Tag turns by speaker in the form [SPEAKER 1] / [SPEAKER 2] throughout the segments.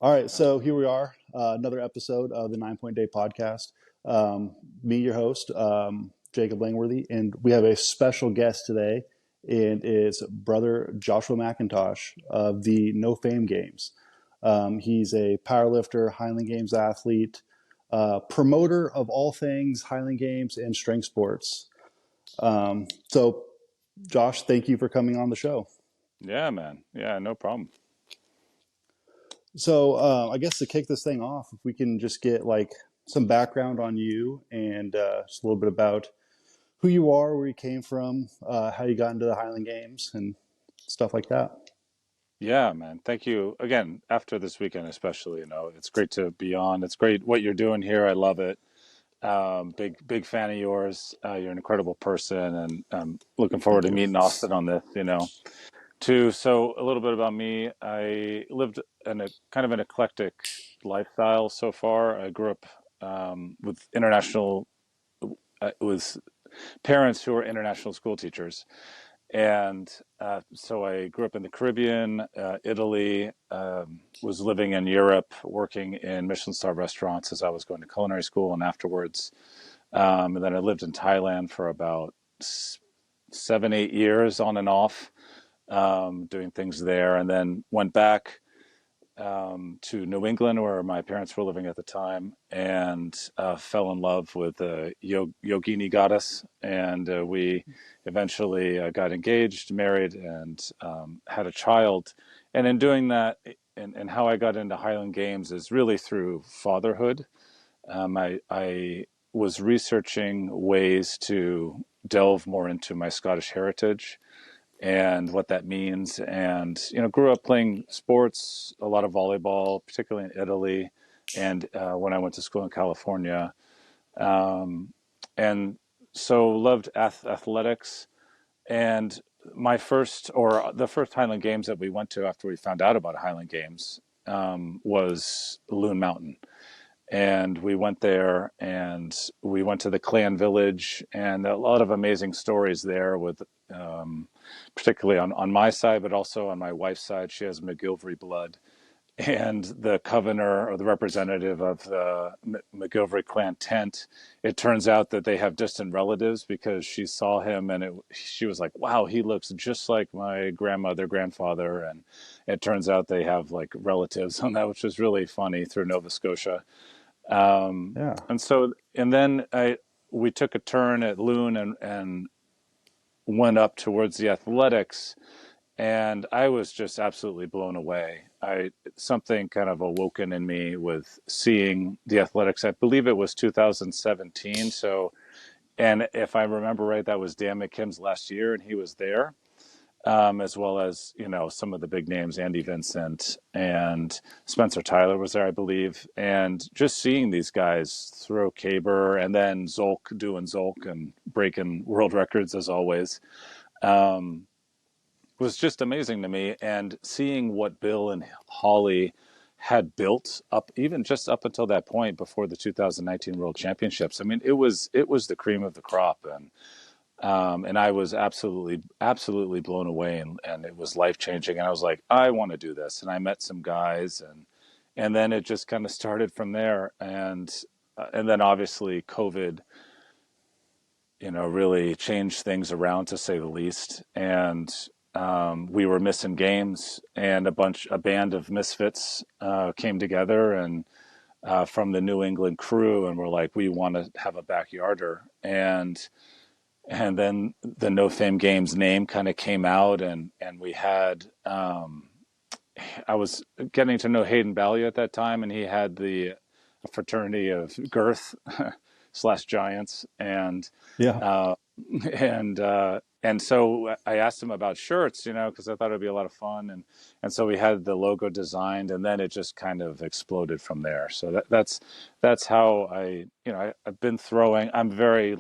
[SPEAKER 1] All right, so here we are, another episode of the 9 Point Day podcast. Me, your host, Jacob Langworthy, and we have a special guest today, and it's brother Joshua Mackintosh of the No Fame Games. He's a powerlifter, Highland Games athlete, promoter of all things Highland Games and strength sports. So, Josh, thank you for coming on the show.
[SPEAKER 2] Yeah, man. Yeah, no problem.
[SPEAKER 1] So I guess to kick this thing off, if we can just get like some background on you and just a little bit about who you are, where you came from, how you got into the Highland Games, and stuff like that.
[SPEAKER 2] Yeah, man. Thank you again. After this weekend, especially, it's great to be on. It's great what you're doing here. I love it. Big fan of yours. You're an incredible person, and I'm looking forward
[SPEAKER 1] Thank
[SPEAKER 2] to
[SPEAKER 1] you.
[SPEAKER 2] meeting Austin on this. Too. So a little bit about me. I lived in a kind of an eclectic lifestyle so far. I grew up with with parents who were international school teachers. And so I grew up in the Caribbean, Italy, was living in Europe, working in Michelin star restaurants as I was going to culinary school and afterwards. And then I lived in Thailand for about 7, 8 years on and off, doing things there. And then went back to New England, where my parents were living at the time, and fell in love with a yogini goddess. And we eventually got engaged, married, and had a child. And in doing that, and how I got into Highland Games is really through fatherhood. I was researching ways to delve more into my Scottish heritage and what that means. And grew up playing sports, a lot of volleyball, particularly in Italy, and when I went to school in California, and so loved athletics. And the first Highland Games that we went to after we found out about Highland Games was Loon Mountain. And we went there, and we went to the clan village, and a lot of amazing stories there with particularly on my side, but also on my wife's side. She has McGilvery blood. And the governor or the representative of the McGilvery clan tent, it turns out that they have distant relatives because she saw him and she was like, wow, he looks just like my grandmother, grandfather. And it turns out they have like relatives on that, which was really funny through Nova Scotia.
[SPEAKER 1] Yeah.
[SPEAKER 2] And then we took a turn at Loon and went up towards the athletics, and I was just absolutely blown away. Something kind of awoken in me with seeing the athletics. I believe it was 2017. So, and if I remember right, that was Dan McKim's last year, and he was there, as well as some of the big names, Andy Vincent and Spencer Tyler was there, I believe. And just seeing these guys throw caber, and then Zolk doing Zolk and breaking world records as always. Was just amazing to me, and seeing what Bill and Holly had built up, even just up until that point before the 2019 World Championships. I mean, it was the cream of the crop, and I was absolutely blown away, and it was life changing. And I was like, I want to do this. And I met some guys, and then it just kind of started from there. And then obviously COVID, really changed things around, to say the least. And we were missing games, and a band of misfits came together, and from the New England crew, and we're like, we want to have a backyarder. And then the No Fame Games name kind of came out, and we had I was getting to know Hayden Balliet at that time, and he had the fraternity of girth slash giants,
[SPEAKER 1] Yeah.
[SPEAKER 2] uh, and so I asked him about shirts, because I thought it'd be a lot of fun, and so we had the logo designed, and then it just kind of exploded from there. So that's how I've been throwing. I'm very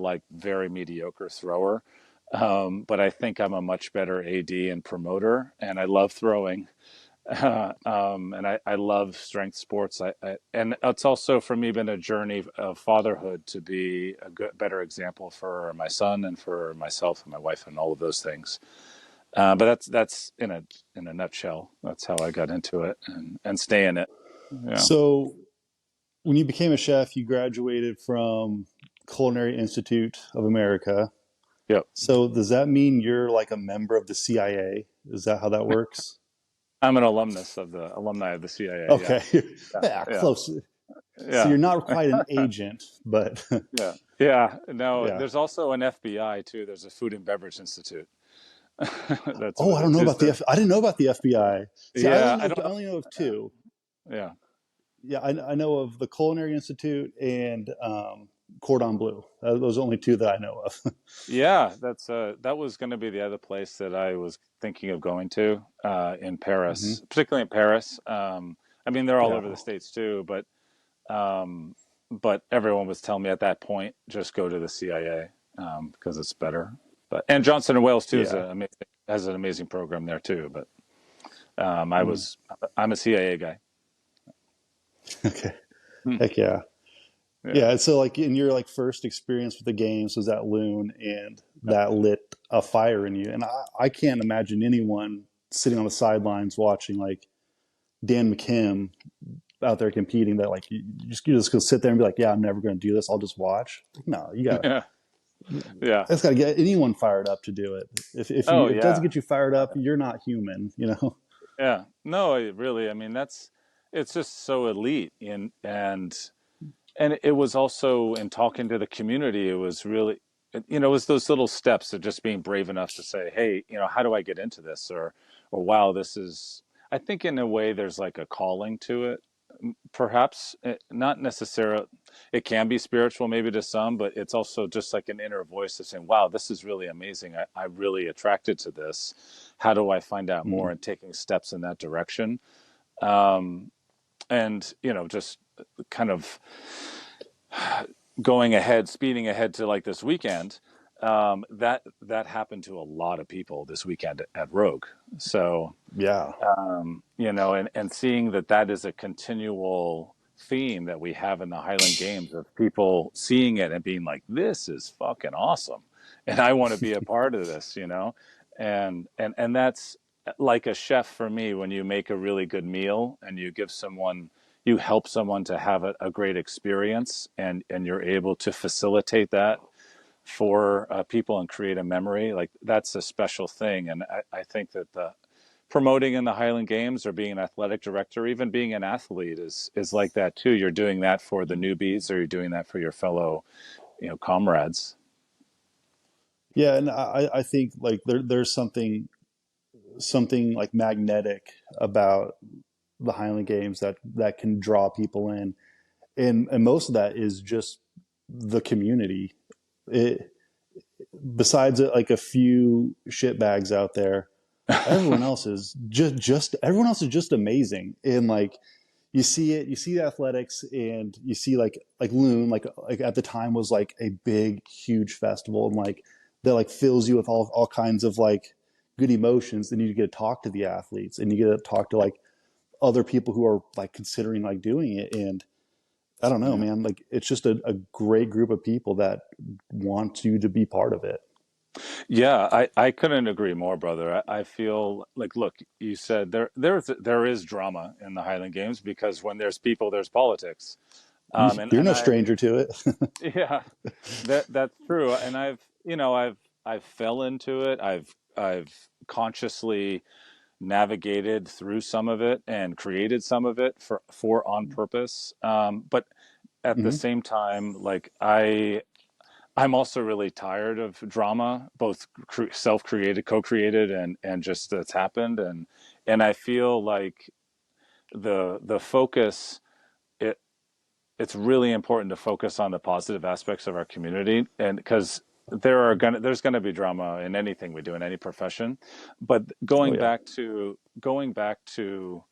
[SPEAKER 2] mediocre thrower, but I think I'm a much better AD and promoter, and I love throwing. And I love strength sports. And it's also for me been a journey of fatherhood to be a better example for my son and for myself and my wife and all of those things. But that's in a nutshell. That's how I got into it and stay in it. Yeah.
[SPEAKER 1] So when you became a chef, you graduated from Culinary Institute of America.
[SPEAKER 2] Yep.
[SPEAKER 1] So does that mean you're like a member of the CIA? Is that how that works?
[SPEAKER 2] I'm an alumni of the CIA. Yeah.
[SPEAKER 1] Okay.
[SPEAKER 2] Yeah.
[SPEAKER 1] Yeah,
[SPEAKER 2] Yeah.
[SPEAKER 1] close. So
[SPEAKER 2] Yeah.
[SPEAKER 1] you're not quite an agent, but
[SPEAKER 2] Yeah. Yeah. No,
[SPEAKER 1] yeah.
[SPEAKER 2] there's also an FBI too. There's a Food and Beverage Institute. That's
[SPEAKER 1] Oh,
[SPEAKER 2] what
[SPEAKER 1] I don't
[SPEAKER 2] it
[SPEAKER 1] know
[SPEAKER 2] is.
[SPEAKER 1] about I didn't know about the FBI. See,
[SPEAKER 2] Yeah. I
[SPEAKER 1] I
[SPEAKER 2] don't know.
[SPEAKER 1] only know of
[SPEAKER 2] Yeah.
[SPEAKER 1] two.
[SPEAKER 2] Yeah.
[SPEAKER 1] Yeah, I know of the Culinary Institute and Cordon Bleu. Those are only two that I know of.
[SPEAKER 2] Yeah, that was going to be the other place that I was thinking of going to in
[SPEAKER 1] Hmm.
[SPEAKER 2] Paris, particularly in Paris. I mean, they're all
[SPEAKER 1] Yeah.
[SPEAKER 2] over the States too, but everyone was telling me at that point just go to the CIA because it's better. But and Johnson and Wales too
[SPEAKER 1] Yeah.
[SPEAKER 2] has an amazing program there too. But
[SPEAKER 1] Mm.
[SPEAKER 2] I'm a CIA guy.
[SPEAKER 1] Okay.
[SPEAKER 2] Hmm.
[SPEAKER 1] Heck yeah.
[SPEAKER 2] Yeah.
[SPEAKER 1] Yeah. So like in your like first experience with the games was that loon and that lit a fire in you. And I can't imagine anyone sitting on the sidelines watching like Dan McKim out there competing that like you just go sit there and be like, yeah, I'm never going to do this. I'll just watch. No, you got
[SPEAKER 2] Yeah. Yeah.
[SPEAKER 1] that's got to get anyone fired up to do it.
[SPEAKER 2] Oh
[SPEAKER 1] If it doesn't
[SPEAKER 2] yeah.
[SPEAKER 1] get you fired up, you're not human, you know?
[SPEAKER 2] Yeah. No, really. I mean, it's just so elite and it was also in talking to the community, it was really, it was those little steps of just being brave enough to say, hey, how do I get into this? Or wow, this is, I think in a way there's like a calling to it, perhaps. Not necessarily, it can be spiritual maybe to some, but it's also just like an inner voice that's saying, wow, this is really amazing. I'm really attracted to this. How do I find out more,
[SPEAKER 1] Mm.
[SPEAKER 2] and taking steps in that direction? Um, and, just kind of going ahead, speeding ahead to like this weekend, that happened to a lot of people this weekend at Rogue. So,
[SPEAKER 1] Yeah.
[SPEAKER 2] and seeing that is a continual theme that we have in the Highland Games of people seeing it and being like, "This is fucking awesome," and I want to be a part of this. And that's like a chef for me. When you make a really good meal and you help someone to have a great experience, and you're able to facilitate that for people and create a memory, like that's a special thing. And I think that the promoting in the Highland Games, or being an athletic director, even being an athlete, is like that too. You're doing that for the newbies, or you're doing that for your fellow, comrades.
[SPEAKER 1] Yeah, and I think like there's something like magnetic about the Highland Games that can draw people in, and most of that is just the community. It besides like a few shitbags out there, everyone else is just amazing. And like you see the athletics, and you see like Loon, like at the time was like a big, huge festival, and like that like fills you with all kinds of like good emotions. Then you get to talk to the athletes, and you get to talk to like other people who are like considering like doing it. And I don't know,
[SPEAKER 2] Yeah.
[SPEAKER 1] man, like it's just a great group of people that want you to be part of it.
[SPEAKER 2] Yeah, I couldn't agree more, brother. I feel like, look, you said there is drama in the Highland Games, because when there's people, there's politics. And
[SPEAKER 1] You're
[SPEAKER 2] and
[SPEAKER 1] no
[SPEAKER 2] I
[SPEAKER 1] stranger to it.
[SPEAKER 2] Yeah, that's true. And I've fell into it. I've consciously navigated through some of it and created some of it for on purpose. But at the
[SPEAKER 1] Hmm.
[SPEAKER 2] same time, like I'm also really tired of drama, both self-created, co-created, and just that's happened. And I feel like the focus. It's really important to focus on the positive aspects of our community, and because there's gonna be drama in anything we do in any profession. But
[SPEAKER 1] Oh yeah.
[SPEAKER 2] going back to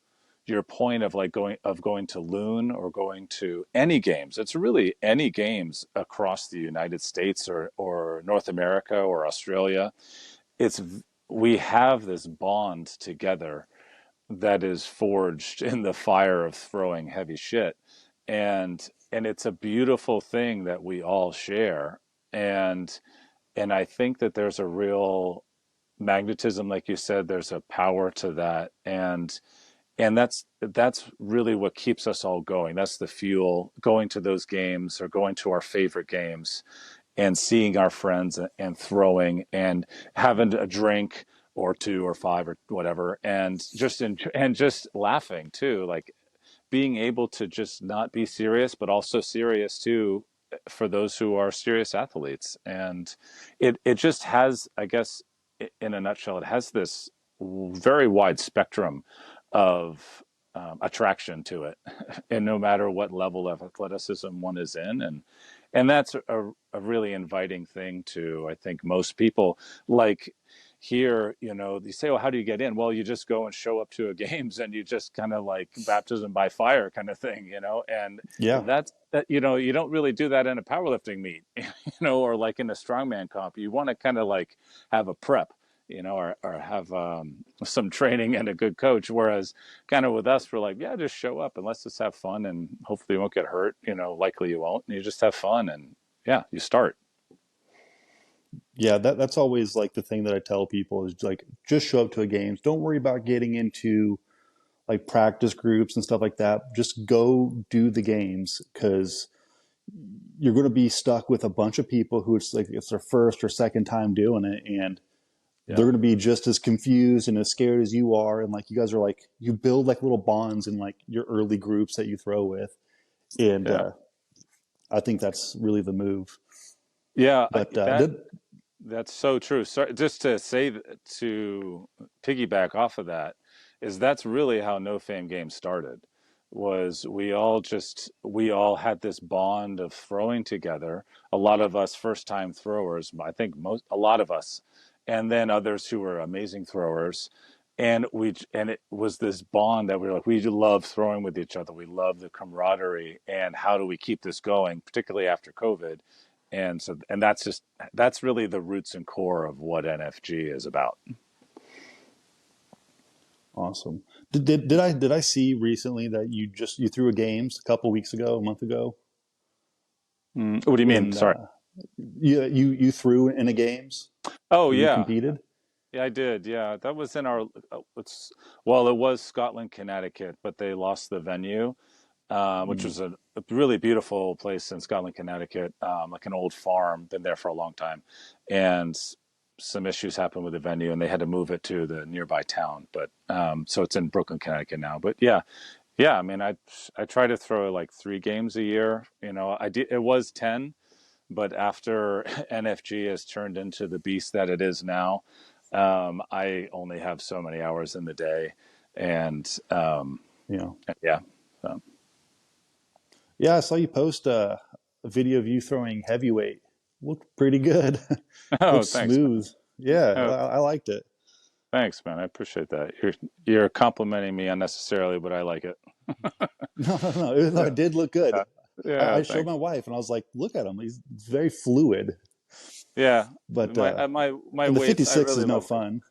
[SPEAKER 2] your point of like going to Loon, or going to any games, it's really any games across the United States, or North America, or Australia. It's We have this bond together that is forged in the fire of throwing heavy shit, and it's a beautiful thing that we all share. And and I think that there's a real magnetism, like you said, there's a power to that. and that's really what keeps us all going. That's the fuel, going to those games or going to our favorite games and seeing our friends and throwing and having a drink or two or five or whatever, and just laughing too, like being able to just not be serious, but also serious too for those who are serious athletes. And it just has, I guess, in a nutshell, it has this very wide spectrum of attraction to it, and no matter what level of athleticism one is in, and that's a really inviting thing to, I think, most people. Like here, you say, well, how do you get in? Well, you just go and show up to a games, and you just kind of like baptism by fire kind of thing, and
[SPEAKER 1] Yeah.
[SPEAKER 2] that's that, you don't really do that in a powerlifting meet, or like in a strongman comp. You want to kind of like have a prep, or have some training and a good coach. Whereas kind of with us, we're like, yeah, just show up and let's just have fun, and hopefully you won't get hurt. Likely you won't, and you just have fun, and yeah, you start.
[SPEAKER 1] Yeah, that's always like the thing that I tell people is like just show up to a games. Don't worry about getting into like practice groups and stuff like that. Just go do the games because you're going to be stuck with a bunch of people who it's their first or second time doing it, and they're
[SPEAKER 2] Yeah,
[SPEAKER 1] going to be just as confused and as scared as you are. And like you guys are like you build like little bonds in like your early groups that you throw with, and
[SPEAKER 2] yeah,
[SPEAKER 1] I think that's really the move.
[SPEAKER 2] yeah.
[SPEAKER 1] But
[SPEAKER 2] That's so true. So just to say to piggyback off of that, is that's really how No Fame Games started. Was we all had this bond of throwing together. A lot of us first time throwers, I think a lot of us, and then others who were amazing throwers. And it was this bond that we were like, we love throwing with each other. We love the camaraderie, and how do we keep this going, particularly after COVID? And that's really the roots and core of what NFG is about.
[SPEAKER 1] awesome. Did I see recently that you threw a games a couple weeks ago, a month ago,
[SPEAKER 2] What do you mean?
[SPEAKER 1] in
[SPEAKER 2] Sorry.
[SPEAKER 1] you threw in a games
[SPEAKER 2] Oh
[SPEAKER 1] and you
[SPEAKER 2] yeah,
[SPEAKER 1] competed?
[SPEAKER 2] yeah, I did. Yeah, that was in our. Well, it was Scotland, Connecticut, but they lost the venue, which
[SPEAKER 1] Mm,
[SPEAKER 2] was a really beautiful place in Scotland, Connecticut, like an old farm. Been there for a long time, and some issues happened with the venue, and they had to move it to the nearby town. But so it's in Brooklyn, Connecticut now. But yeah, yeah. I mean, I try to throw like 3 games a year. I did. It was 10, but after NFG has turned into the beast that it is now, I only have so many hours in the day, and
[SPEAKER 1] yeah.
[SPEAKER 2] yeah. So.
[SPEAKER 1] Yeah, I saw you post a video of you throwing heavyweight. Looked pretty good.
[SPEAKER 2] Oh,
[SPEAKER 1] Looked
[SPEAKER 2] thanks, man.
[SPEAKER 1] smooth. Yeah,
[SPEAKER 2] Oh,
[SPEAKER 1] I liked it.
[SPEAKER 2] thanks, man. I appreciate that. You're complimenting me unnecessarily, but I like it.
[SPEAKER 1] No,
[SPEAKER 2] Yeah,
[SPEAKER 1] it did look good.
[SPEAKER 2] yeah, yeah,
[SPEAKER 1] I showed
[SPEAKER 2] thanks.
[SPEAKER 1] my wife and I was like, look at him. He's very fluid.
[SPEAKER 2] Yeah,
[SPEAKER 1] But
[SPEAKER 2] my
[SPEAKER 1] and the
[SPEAKER 2] weights, I
[SPEAKER 1] 56
[SPEAKER 2] really
[SPEAKER 1] is no
[SPEAKER 2] love.
[SPEAKER 1] fun.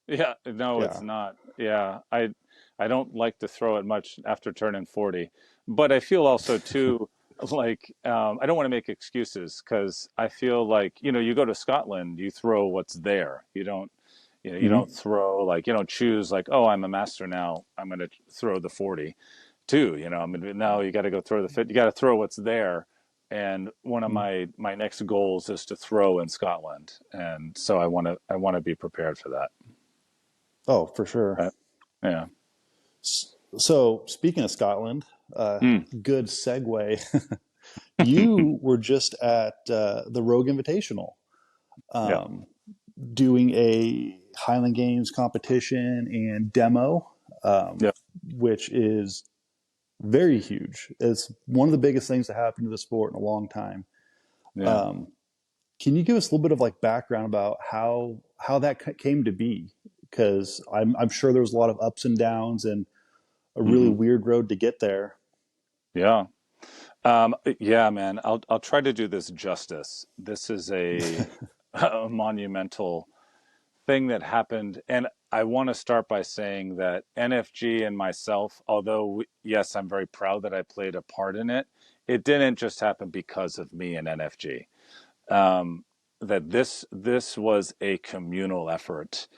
[SPEAKER 2] Yeah, no, it's
[SPEAKER 1] Yeah.
[SPEAKER 2] not. Yeah, I don't like to throw it much after turning 40, but I feel also too like I don't want to make excuses because I feel like you go to Scotland, you throw what's there. You don't
[SPEAKER 1] Hmm.
[SPEAKER 2] throw like you don't choose like, oh, I'm a master now, I'm going to throw the 40 too. I mean, now you got to go throw the fit. You got to throw what's there. And one of my next goals is to throw in Scotland, and so I want to be prepared for that.
[SPEAKER 1] Oh, for sure.
[SPEAKER 2] Right. Yeah.
[SPEAKER 1] So speaking of Scotland,
[SPEAKER 2] Mm.
[SPEAKER 1] good segue. You were just at the Rogue Invitational,
[SPEAKER 2] Yeah.
[SPEAKER 1] um, doing a Highland Games competition and demo,
[SPEAKER 2] Yeah.
[SPEAKER 1] which is very huge. It's one of the biggest things that happened to the sport in a long time.
[SPEAKER 2] Yeah.
[SPEAKER 1] Um, can you give us a little bit of like background about how that came to be? Because I'm sure there was a lot of ups and downs and a really
[SPEAKER 2] Hmm.
[SPEAKER 1] weird road to get there.
[SPEAKER 2] Yeah. Yeah, man. I'll try to do this justice. This is a monumental thing that happened, and I want to start by saying that NFG and myself, although yes, I'm very proud that I played a part in it. It didn't just happen because of me and NFG. Um, that this was a communal effort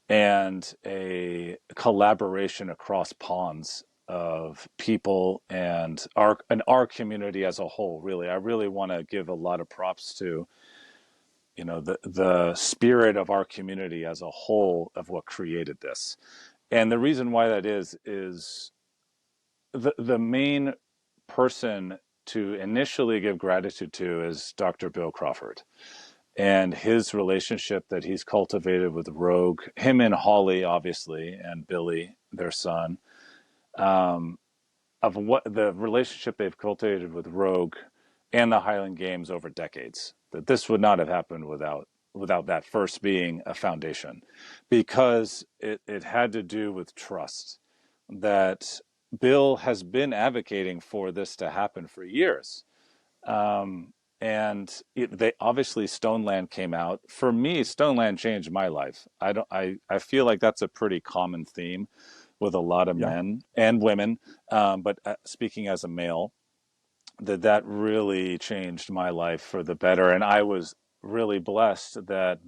[SPEAKER 2] and a collaboration across ponds of people and our community as a whole. Really, I really want to give a lot of props to the spirit of our community as a whole of what created this. And the reason why that is the main person to initially give gratitude to is Dr. Bill Crawford and his relationship that he's cultivated with Rogue, him and Holly, obviously, and Billy, their son, um, of what the relationship they've cultivated with Rogue and the Highland Games over decades. That this would not have happened without that first being a foundation, because it had to do with trust. That Bill has been advocating for this to happen for years. And they obviously Stoneland came out. For me, Stoneland changed my life. I feel like that's a pretty common theme with a lot of
[SPEAKER 1] Yeah.
[SPEAKER 2] men and women. But speaking as a male, that really changed my life for the better. And I was really blessed that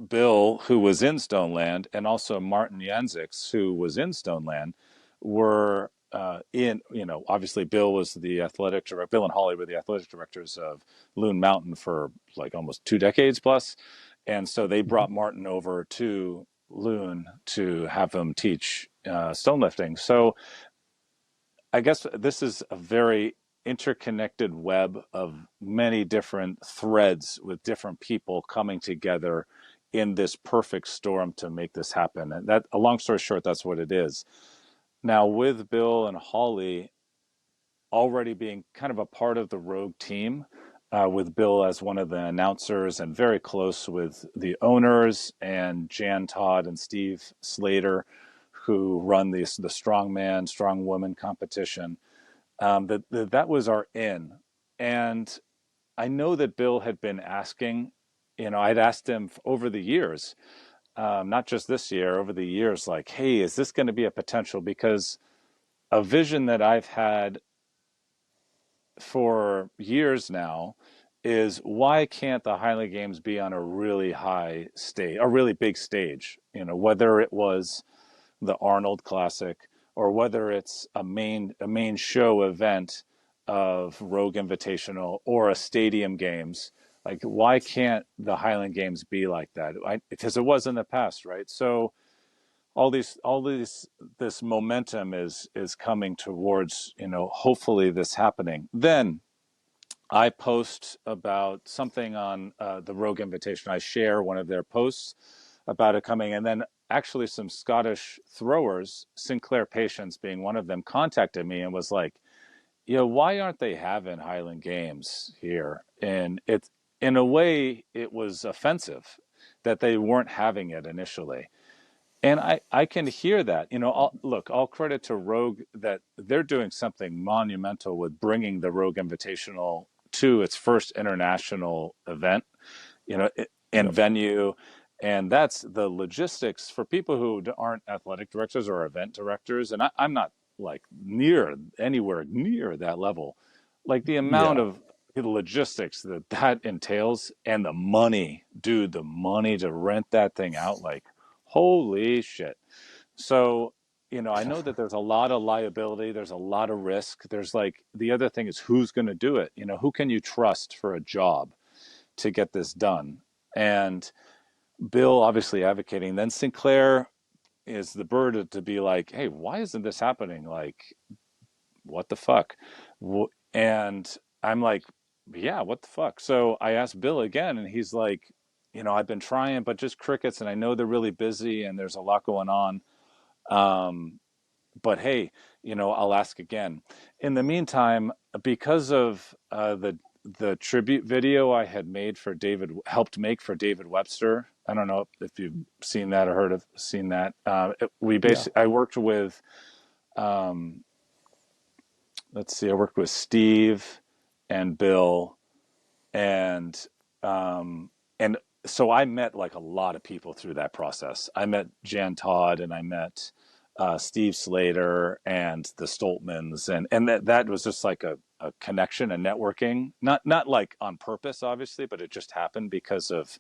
[SPEAKER 2] Bill, who was in Stoneland, and also Martin Yanzix, who was in Stoneland, were obviously Bill was the athletic director. Bill and Holly were the athletic directors of Loon Mountain for like almost 2 decades plus. And so they
[SPEAKER 1] Mm-hmm.
[SPEAKER 2] brought Martin over to Loon to have him teach stone lifting. So I guess this is a very interconnected web of many different threads with different people coming together in this perfect storm to make this happen. And that, a long story short, that's what it is. Now, with Bill and Holly already being kind of a part of the Rogue team, with Bill as one of the announcers and very close with the owners and Jan Todd and Steve Slater, who run the strongman, strong woman competition. That was our in. And I know that Bill had been asking, I'd asked him over the years, not just this year, over the years, like, hey, is this going to be a potential? Because a vision that I've had for years now is, why can't the Highland Games be on a really high stage, a really big stage? Whether it was the Arnold Classic, or whether it's a main show event of Rogue Invitational or a stadium games. Like, why can't the Highland Games be like that? Because it was in the past, right? So this momentum is coming towards, hopefully this happening. Then I post about something on the Rogue Invitation. I share one of their posts about it coming, and then actually some Scottish throwers, Sinclair Patience being one of them, contacted me and was like, why aren't they having Highland Games here? And in a way, it was offensive that they weren't having it initially. And I can hear that. All credit to Rogue that they're doing something monumental with bringing the Rogue Invitational to its first international event, and
[SPEAKER 1] Yep.
[SPEAKER 2] venue. And that's the logistics for people who aren't athletic directors or event directors. And I'm not like anywhere near that level. Like the amount
[SPEAKER 1] Yeah.
[SPEAKER 2] of the logistics that entails, and the money, dude, the money to rent that thing out, like, holy shit. So, I know that there's a lot of liability, there's a lot of risk. There's like, the other thing is, who's going to do it? Who can you trust for a job to get this done? And Bill obviously advocating. Then Sinclair is the bird to be like, hey, why isn't this happening? Like, what the fuck? And I'm like, yeah, what the fuck? So I asked Bill again, and he's like, I've been trying, but just crickets, and I know they're really busy and there's a lot going on. Um, but hey, I'll ask again. In the meantime, because of the tribute video I had helped make for David Webster. I don't know if you've seen that or seen that.
[SPEAKER 1] Yeah.
[SPEAKER 2] I worked with, um, let's see, I worked with Steve and Bill, and um, and so I met like a lot of people through that process. I met Jan Todd, and I met Steve Slater and the Stoltmans, and that was just like a connection and networking, not like on purpose, obviously, but it just happened because of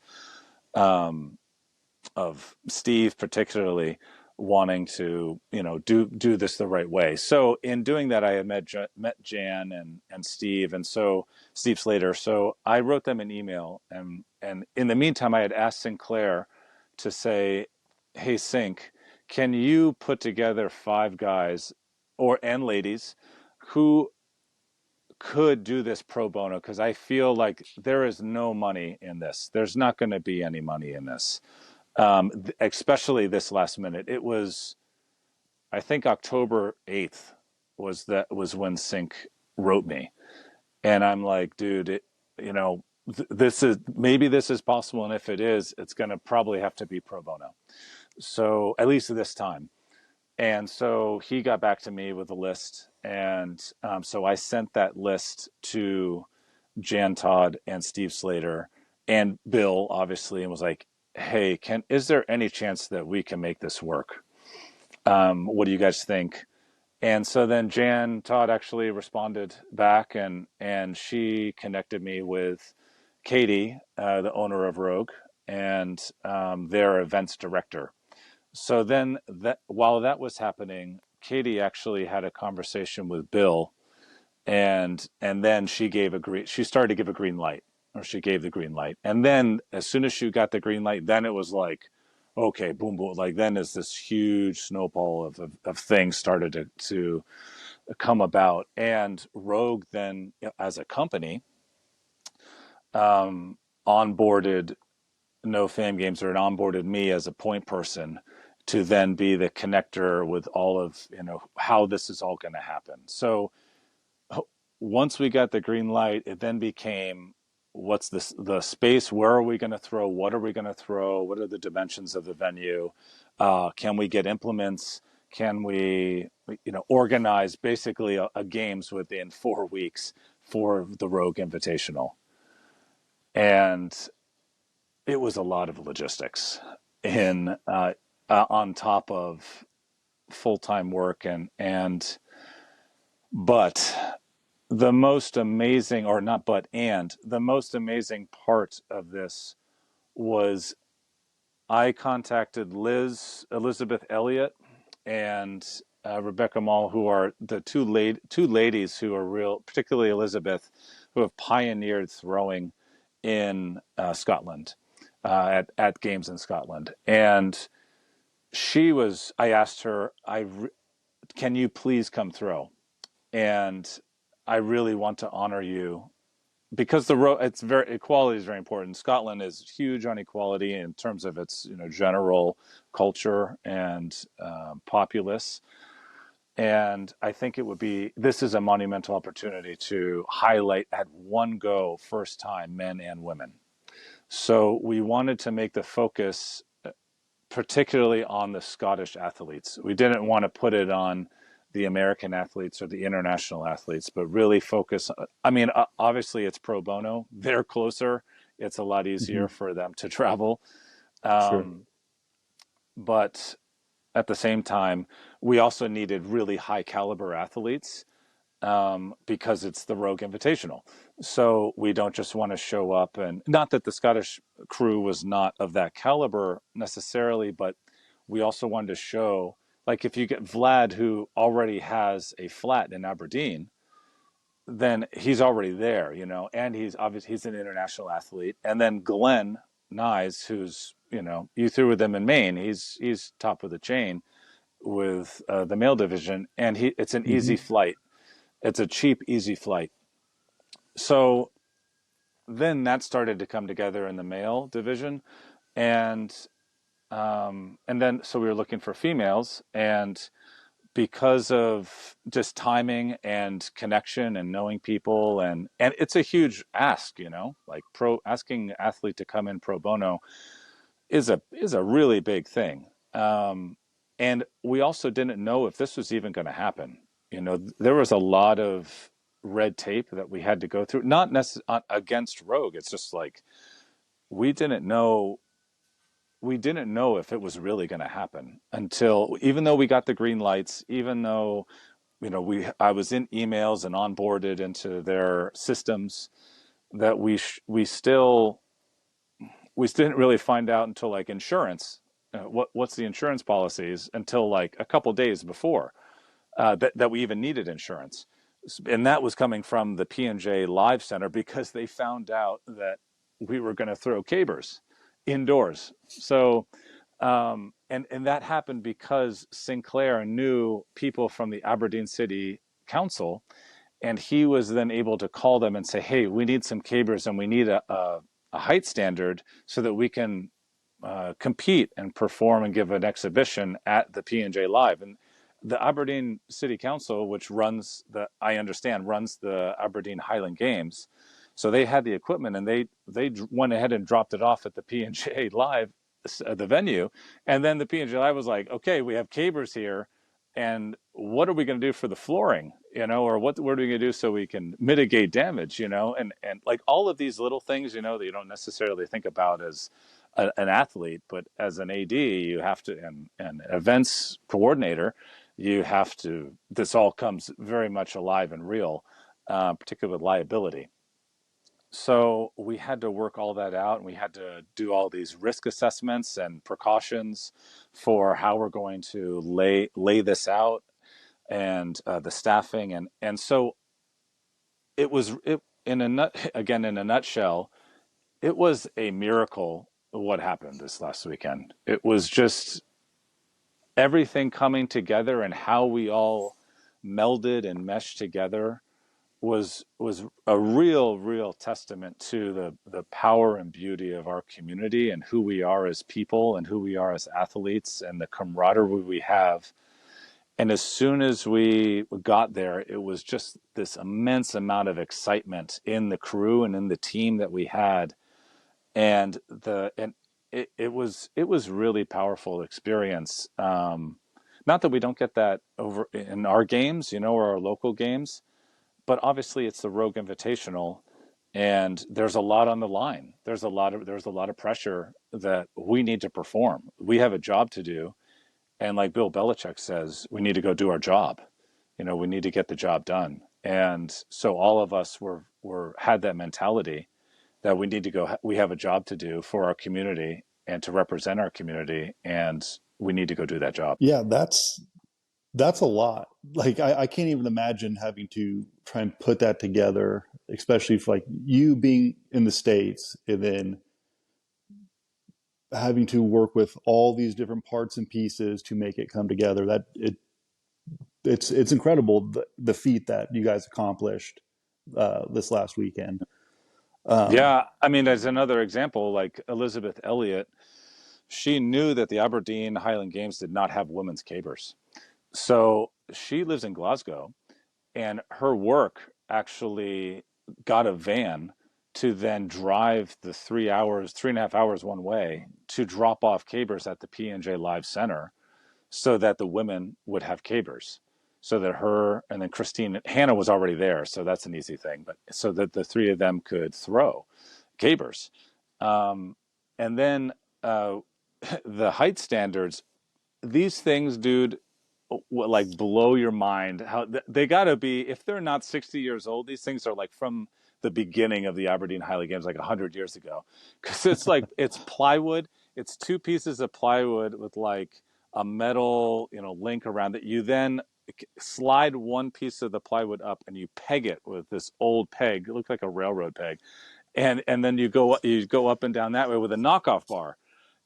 [SPEAKER 2] of Steve particularly wanting to, do this the right way. So in doing that, I had met Jan and Steve, and so Steve Slater. So I wrote them an email, and in the meantime, I had asked Sinclair to say, "Hey, Sync, can you put together 5 guys and ladies who could do this pro bono? Because I feel like there is no money in this. There's not going to be any money in this, especially this last minute. It was, I think, October 8th was when Sync wrote me, and I'm like, dude, this is, maybe this is possible, and if it is, it's going to probably have to be pro bono. So at least this time. And so he got back to me with a list, and so I sent that list to Jan Todd and Steve Slater and Bill, obviously, and was like, "Hey, is there any chance that we can make this work? What do you guys think?" And so then Jan Todd actually responded back, and she connected me with Katie, the owner of Rogue, and their events director. So then, while that was happening, Katie actually had a conversation with Bill, and then she started to give a green light, or she gave the green light. And then as soon as she got the green light, then it was like, okay, boom, boom. Like then as this huge snowball of things started to come about. And Rogue then, as a company, onboarded No Fam Games, or it onboarded me as a point person to then be the connector with all of, how this is all going to happen. So once we got the green light, it then became, what's the space? Where are we going to throw? What are we going to throw? What are the dimensions of the venue? Can we get implements? Can we, organize basically a games within 4 weeks for the Rogue Invitational? And it was a lot of logistics in on top of full-time work, and but the most amazing, or not but and the most amazing part of this was I contacted Elizabeth Elliott and Rebecca Mall, who are the two ladies who are real, particularly Elizabeth, who have pioneered throwing in Scotland, at games in Scotland. And I asked her, can you please come throw? And I really want to honor you, because equality is very important. Scotland is huge on equality in terms of its general culture and populace, and I think this is a monumental opportunity to highlight at one go, first time, men and women. So we wanted to make the focus particularly on the Scottish athletes. We didn't want to put it on the American athletes or the international athletes, but really focus. I mean, obviously it's pro bono. They're closer. It's a lot
[SPEAKER 1] Mm-hmm.
[SPEAKER 2] easier for them to travel.
[SPEAKER 1] Sure.
[SPEAKER 2] But at the same time, we also needed really high caliber athletes, because it's the Rogue Invitational. So we don't just want to show up, and not that the Scottish crew was not of that caliber necessarily, but we also wanted to show, like, if you get Vlad, who already has a flat in Aberdeen, then he's already there, and he's an international athlete. And then Glenn Nyes, who's, you threw with him in Maine, he's top of the chain with the male division, and it's an
[SPEAKER 1] Mm-hmm.
[SPEAKER 2] easy flight. It's a cheap, easy flight. So then that started to come together in the male division, and then so we were looking for females, and because of just timing and connection and knowing people, and it's a huge ask, like asking athlete to come in pro bono is a really big thing. And we also didn't know if this was even going to happen. There was a lot of red tape that we had to go through, not necessarily against Rogue. It's just like we didn't know. We didn't know if it was really going to happen until, even though we got the green lights, even though I was in emails and onboarded into their systems, that we we didn't really find out until like insurance. What's the insurance policies until like a couple days before that we even needed insurance, and that was coming from the P&J Live Center because they found out that we were going to throw cabers indoors. So and that happened because Sinclair knew people from the Aberdeen City Council, and he was then able to call them and say, "Hey, we need some cabers, and we need a height standard so that we can compete and perform and give an exhibition at the P&J Live." And the Aberdeen City Council, which I understand, runs the Aberdeen Highland Games, so they had the equipment, and they went ahead and dropped it off at the P&J Live, the venue, and then the P&J Live was like, "Okay, we have cabers here, and what are we going to do for the flooring, or what are we going to do so we can mitigate damage, and like all of these little things, that you don't necessarily think about as an athlete, but as an AD, you have to, and events coordinator, you have to. This all comes very much alive and real, particularly with liability. So we had to work all that out, and we had to do all these risk assessments and precautions for how we're going to lay this out, and the staffing, and so it again, in a nutshell, it was a miracle what happened this last weekend. It was just everything coming together, and how we all melded and meshed together was a real testament to the power and beauty of our community, and who we are as people, and who we are as athletes, and the camaraderie we have. And as soon as we got there, it was just this immense amount of excitement in the crew and in the team that we had, and it was really powerful experience. Not that we don't get that over in our games, or our local games, but obviously it's the Rogue Invitational, and there's a lot on the line. There's a lot of pressure that we need to perform. We have a job to do, and like Bill Belichick says, we need to go do our job. We need to get the job done. And so all of us were had that mentality that we need to go. We have a job to do for our community and to represent our community, and we need to go do that job.
[SPEAKER 1] Yeah, that's a lot. Like I can't even imagine having to try and put that together, especially for like you being in the States and then having to work with all these different parts and pieces to make it come together. It's incredible the feat that you guys accomplished this last weekend. Um,
[SPEAKER 2] Yeah, I mean, as another example, like Elizabeth Elliott, she knew that the Aberdeen Highland Games did not have women's cabers. So she lives in Glasgow, and her work actually got a van to then drive the 3 hours, 3.5 hours one way to drop off cabers at the P&J Live Center so that the women would have cabers. So that her and then Hannah was already there, so that's an easy thing. But so that the three of them could throw cabers. Um, and then the height standards, these things, dude, like blow your mind. How they got to be, if they're not 60 years old, these things are like from the beginning of the Aberdeen Highland Games, like 100 years ago. Because it's plywood. It's two pieces of plywood with like a metal, link around it. You then slide one piece of the plywood up, and you peg it with this old peg. It looked like a railroad peg, and then you go up and down that way with a knockoff bar.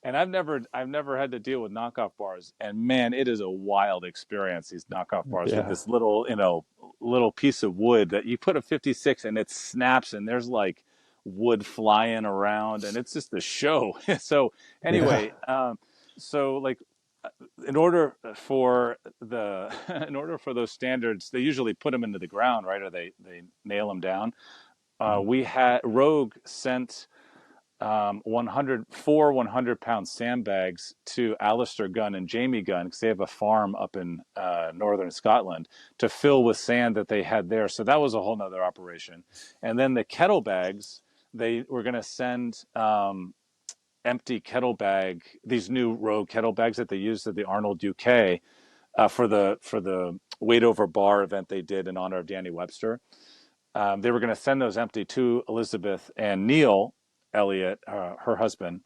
[SPEAKER 2] And I've never had to deal with knockoff bars, and man, it is a wild experience, these knockoff bars with
[SPEAKER 1] yeah,
[SPEAKER 2] this little piece of wood that you put a 56 and it snaps, and there's like wood flying around, and it's just a show. So
[SPEAKER 1] yeah,
[SPEAKER 2] anyway, so like in order for in order for those standards, they usually put them into the ground, right, or they nail them down. We had Rogue sent 100-pound sandbags to Alistair Gunn and Jamie Gunn, because they have a farm up in northern Scotland, to fill with sand that they had there. So that was a whole nother operation. And then the kettle bags, they were going to send empty kettle bag, these new Rogue kettle bags that they used at the Arnold UK for the weight over bar event they did in honor of Danny Webster. They were going to send those empty to Elizabeth and Neil, Elliot, her husband,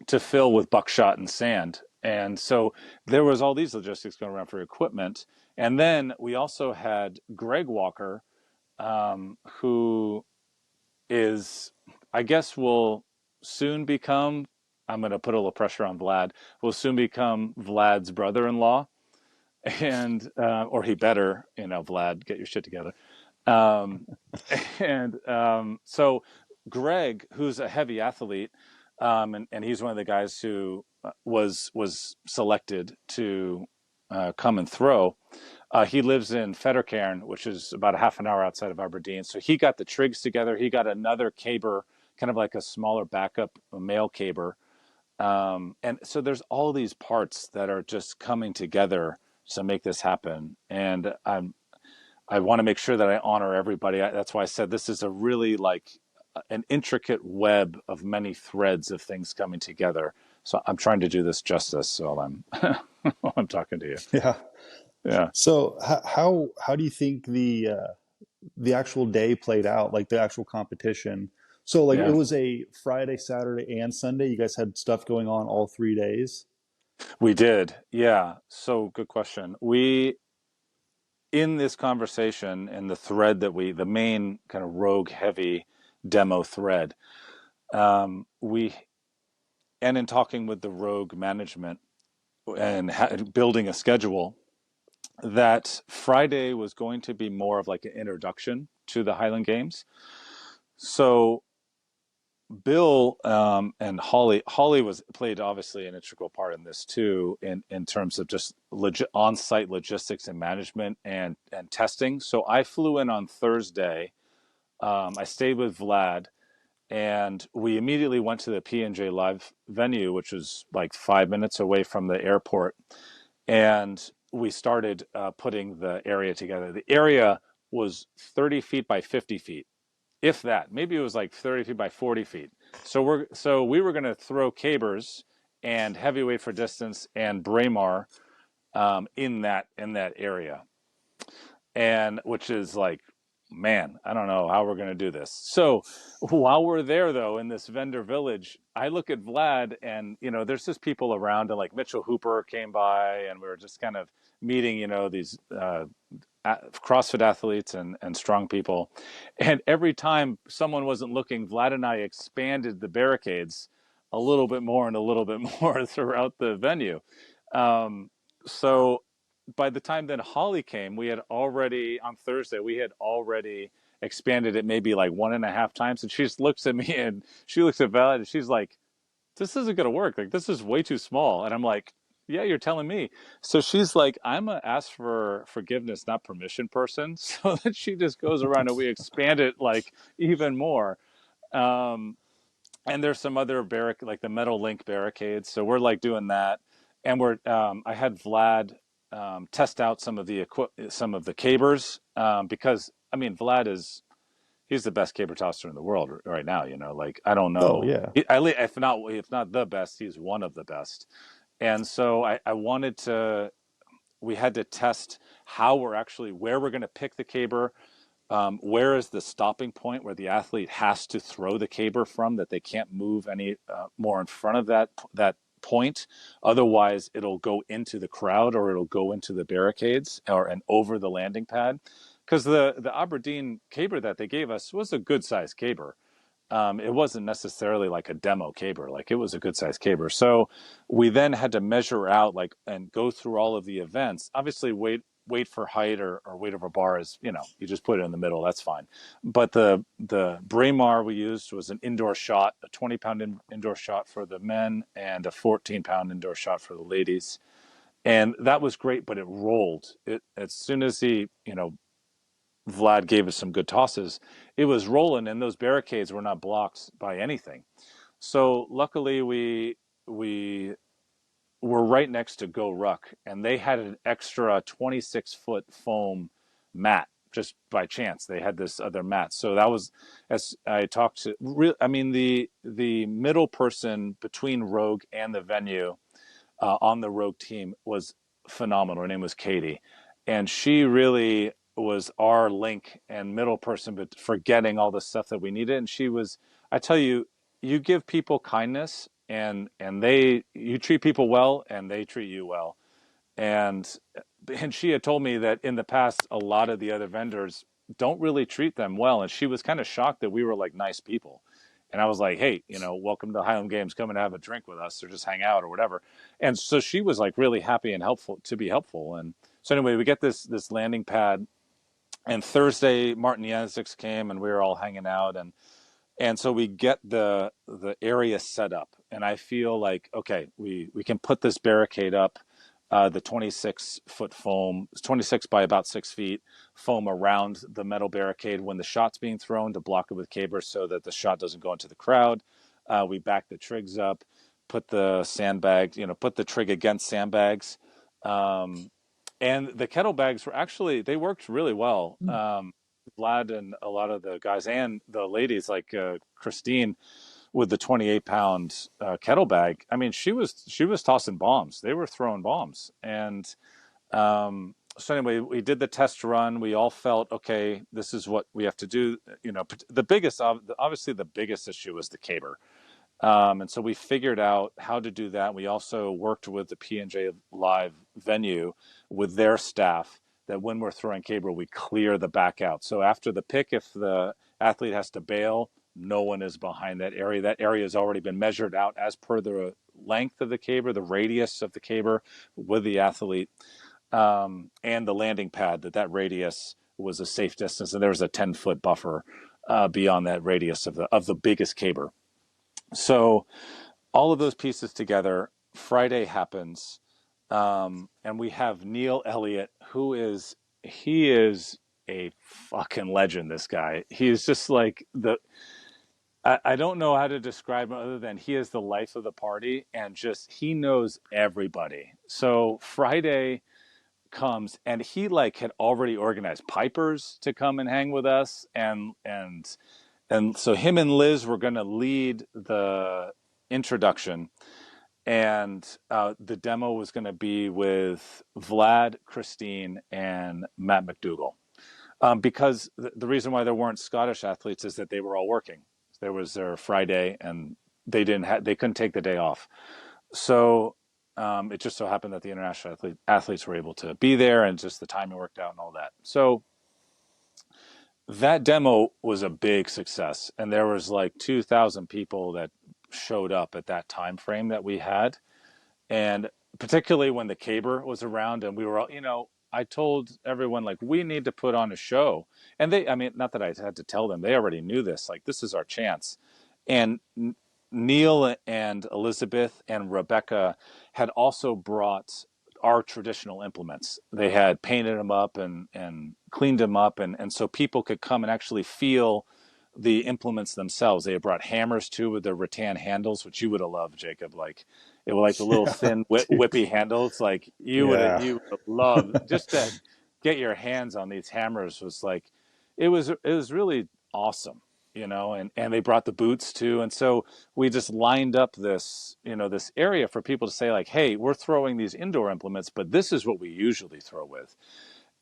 [SPEAKER 2] to fill with buckshot and sand. And so there was all these logistics going around for equipment. And then we also had Greg Walker, who is, I guess, will soon become, I'm going to put a little pressure on Vlad, will soon become Vlad's brother-in-law. And, or he better, Vlad, get your shit together. Um, so Greg, who's a heavy athlete, and he's one of the guys who was selected to come and throw. He lives in Fettercairn, which is about a half an hour outside of Aberdeen. So he got the trigs together. He got another caber, kind of like a smaller backup male caber. And so there's all these parts that are just coming together to make this happen. And I want to make sure that I honor everybody. That's why I said this is a really like an intricate web of many threads of things coming together. So I'm trying to do this justice while I'm while I'm talking to you.
[SPEAKER 1] Yeah.
[SPEAKER 2] Yeah.
[SPEAKER 1] So how do you think the actual day played out, like the actual competition? So like it
[SPEAKER 2] Yeah.
[SPEAKER 1] was a Friday, Saturday, and Sunday. You guys had stuff going on all 3 days.
[SPEAKER 2] We did. Yeah. So good question. We in this conversation and the thread that the main kind of rogue heavy demo thread, we and in talking with the rogue management and building a schedule, that Friday was going to be more of like an introduction to the Highland Games. So Bill and Holly was played obviously an integral part in this too, in terms of just on-site logistics and management and testing. So I flew in on Thursday. I stayed with Vlad, and we immediately went to the P&J Live venue, which was like 5 minutes away from the airport, and we started putting the area together. The area was 30 feet by 50 feet, if that. Maybe it was like 30 feet by 40 feet. So we were going to throw cabers and heavyweight for distance and Braemar in that area, and which is like, man, I don't know how we're going to do this. So while we're there, though, in this vendor village, I look at Vlad, and there's just people around, and like Mitchell Hooper came by, and we were just kind of meeting, these CrossFit athletes and strong people. And every time someone wasn't looking, Vlad and I expanded the barricades a little bit more and a little bit more throughout the venue. So by the time then Holly came, we had already, on Thursday, we had already expanded it maybe like 1.5 times. And she just looks at me and she looks at Vlad and she's like, this isn't going to work. Like, this is way too small. And I'm like, yeah, you're telling me. So she's like, I'm a ask for forgiveness, not permission person. So then she just goes around and we expand it like even more. Um, and there's some other like the metal link barricades. So we're like doing that. And I had Vlad test out some of the some of the cabers, because I mean, he's the best caber tosser in the world right now. Like, I don't
[SPEAKER 1] Oh
[SPEAKER 2] know,
[SPEAKER 1] yeah.
[SPEAKER 2] if not the best, he's one of the best. And so I wanted to. We had to test where we're going to pick the caber. Where is the stopping point where the athlete has to throw the caber from, that they can't move any more in front of that point, otherwise it'll go into the crowd or it'll go into the barricades and over the landing pad, because the Aberdeen caber that they gave us was a good sized caber. It wasn't necessarily like a demo caber, like it was a good sized caber. So we then had to measure out and go through all of the events. Obviously, weight for height or weight over bar is, you just put it in the middle, that's fine. But the Braemar we used was an indoor shot, a 20-pound indoor shot for the men and a 14-pound indoor shot for the ladies. And that was great, but it rolled. It as soon as Vlad gave us some good tosses, it was rolling, and those barricades were not blocked by anything. So luckily, we were right next to Go Ruck, and they had an extra 26-foot foam mat just by chance. They had this other mat, so that was, as I talked to. I mean, the middle person between Rogue and the venue on the Rogue team was phenomenal. Her name was Katie, and she really was our link and middle person, but for getting all the stuff that we needed. And she was, I tell you, you give people kindness, and you treat people well, and they treat you well. And she had told me that in the past, a lot of the other vendors don't really treat them well, and she was kind of shocked that we were like nice people. And I was like, hey, welcome to Highland Games. Come and have a drink with us, or just hang out, or whatever. And so she was like really happy and helpful to be helpful. And so anyway, we get this landing pad, and Thursday Martin Yanisix came, and we were all hanging out, and so we get the area set up, and I feel like, okay, we can put this barricade up, the 26-foot foam, 26 by about 6 feet foam around the metal barricade when the shot's being thrown, to block it with caber so that the shot doesn't go into the crowd. We back the trigs up, put the sandbags, put the trig against sandbags. And the kettle bags were actually, they worked really well. Vlad and a lot of the guys and the ladies, like Christine, with the 28-pound kettle bag. I mean, she was tossing bombs. They were throwing bombs. And so anyway, we did the test run. We all felt, okay, this is what we have to do. Obviously the biggest issue was the caber. And so we figured out how to do that. We also worked with the P&J Live venue with their staff, that when we're throwing caber, we clear the back out. So after the pick, if the athlete has to bail, no one is behind that area. That area has already been measured out as per the length of the caber, the radius of the caber with the athlete, and the landing pad, that radius was a safe distance. And there was a 10-foot buffer beyond that radius of the biggest caber. So all of those pieces together, Friday happens, and we have Neil Elliott, he is a fucking legend. This guy, he is just like I don't know how to describe him other than he is the life of the party, and just he knows everybody. So Friday comes, and he like had already organized pipers to come and hang with us, and so him and Liz were going to lead the introduction, and the demo was going to be with Vlad, Christine, and Matt McDougall. Because the reason why there weren't Scottish athletes is that they were all working. There was their Friday, and they couldn't take the day off. So it just so happened that the international athletes were able to be there, and just the timing worked out and all that. So that demo was a big success, and there was like 2,000 people that showed up at that time frame that we had. And particularly when the caber was around, and we were all, I told everyone, like, we need to put on a show. And I mean, not that I had to tell them, they already knew this, like, this is our chance. And Neil and Elizabeth and Rebecca had also brought our traditional implements. They had painted them up and cleaned them up, and so people could come and actually feel the implements themselves. They had brought hammers too, with the rattan handles, which you would have loved, Jacob. Like, it was like the little
[SPEAKER 1] Yeah,
[SPEAKER 2] thin
[SPEAKER 1] dude.
[SPEAKER 2] whippy handles. Like,
[SPEAKER 1] Yeah.
[SPEAKER 2] you would have loved just to get your hands on these hammers. Was like, it was really awesome, and they brought the boots too. And so we just lined up this area for people to say, like, hey, we're throwing these indoor implements, but this is what we usually throw with.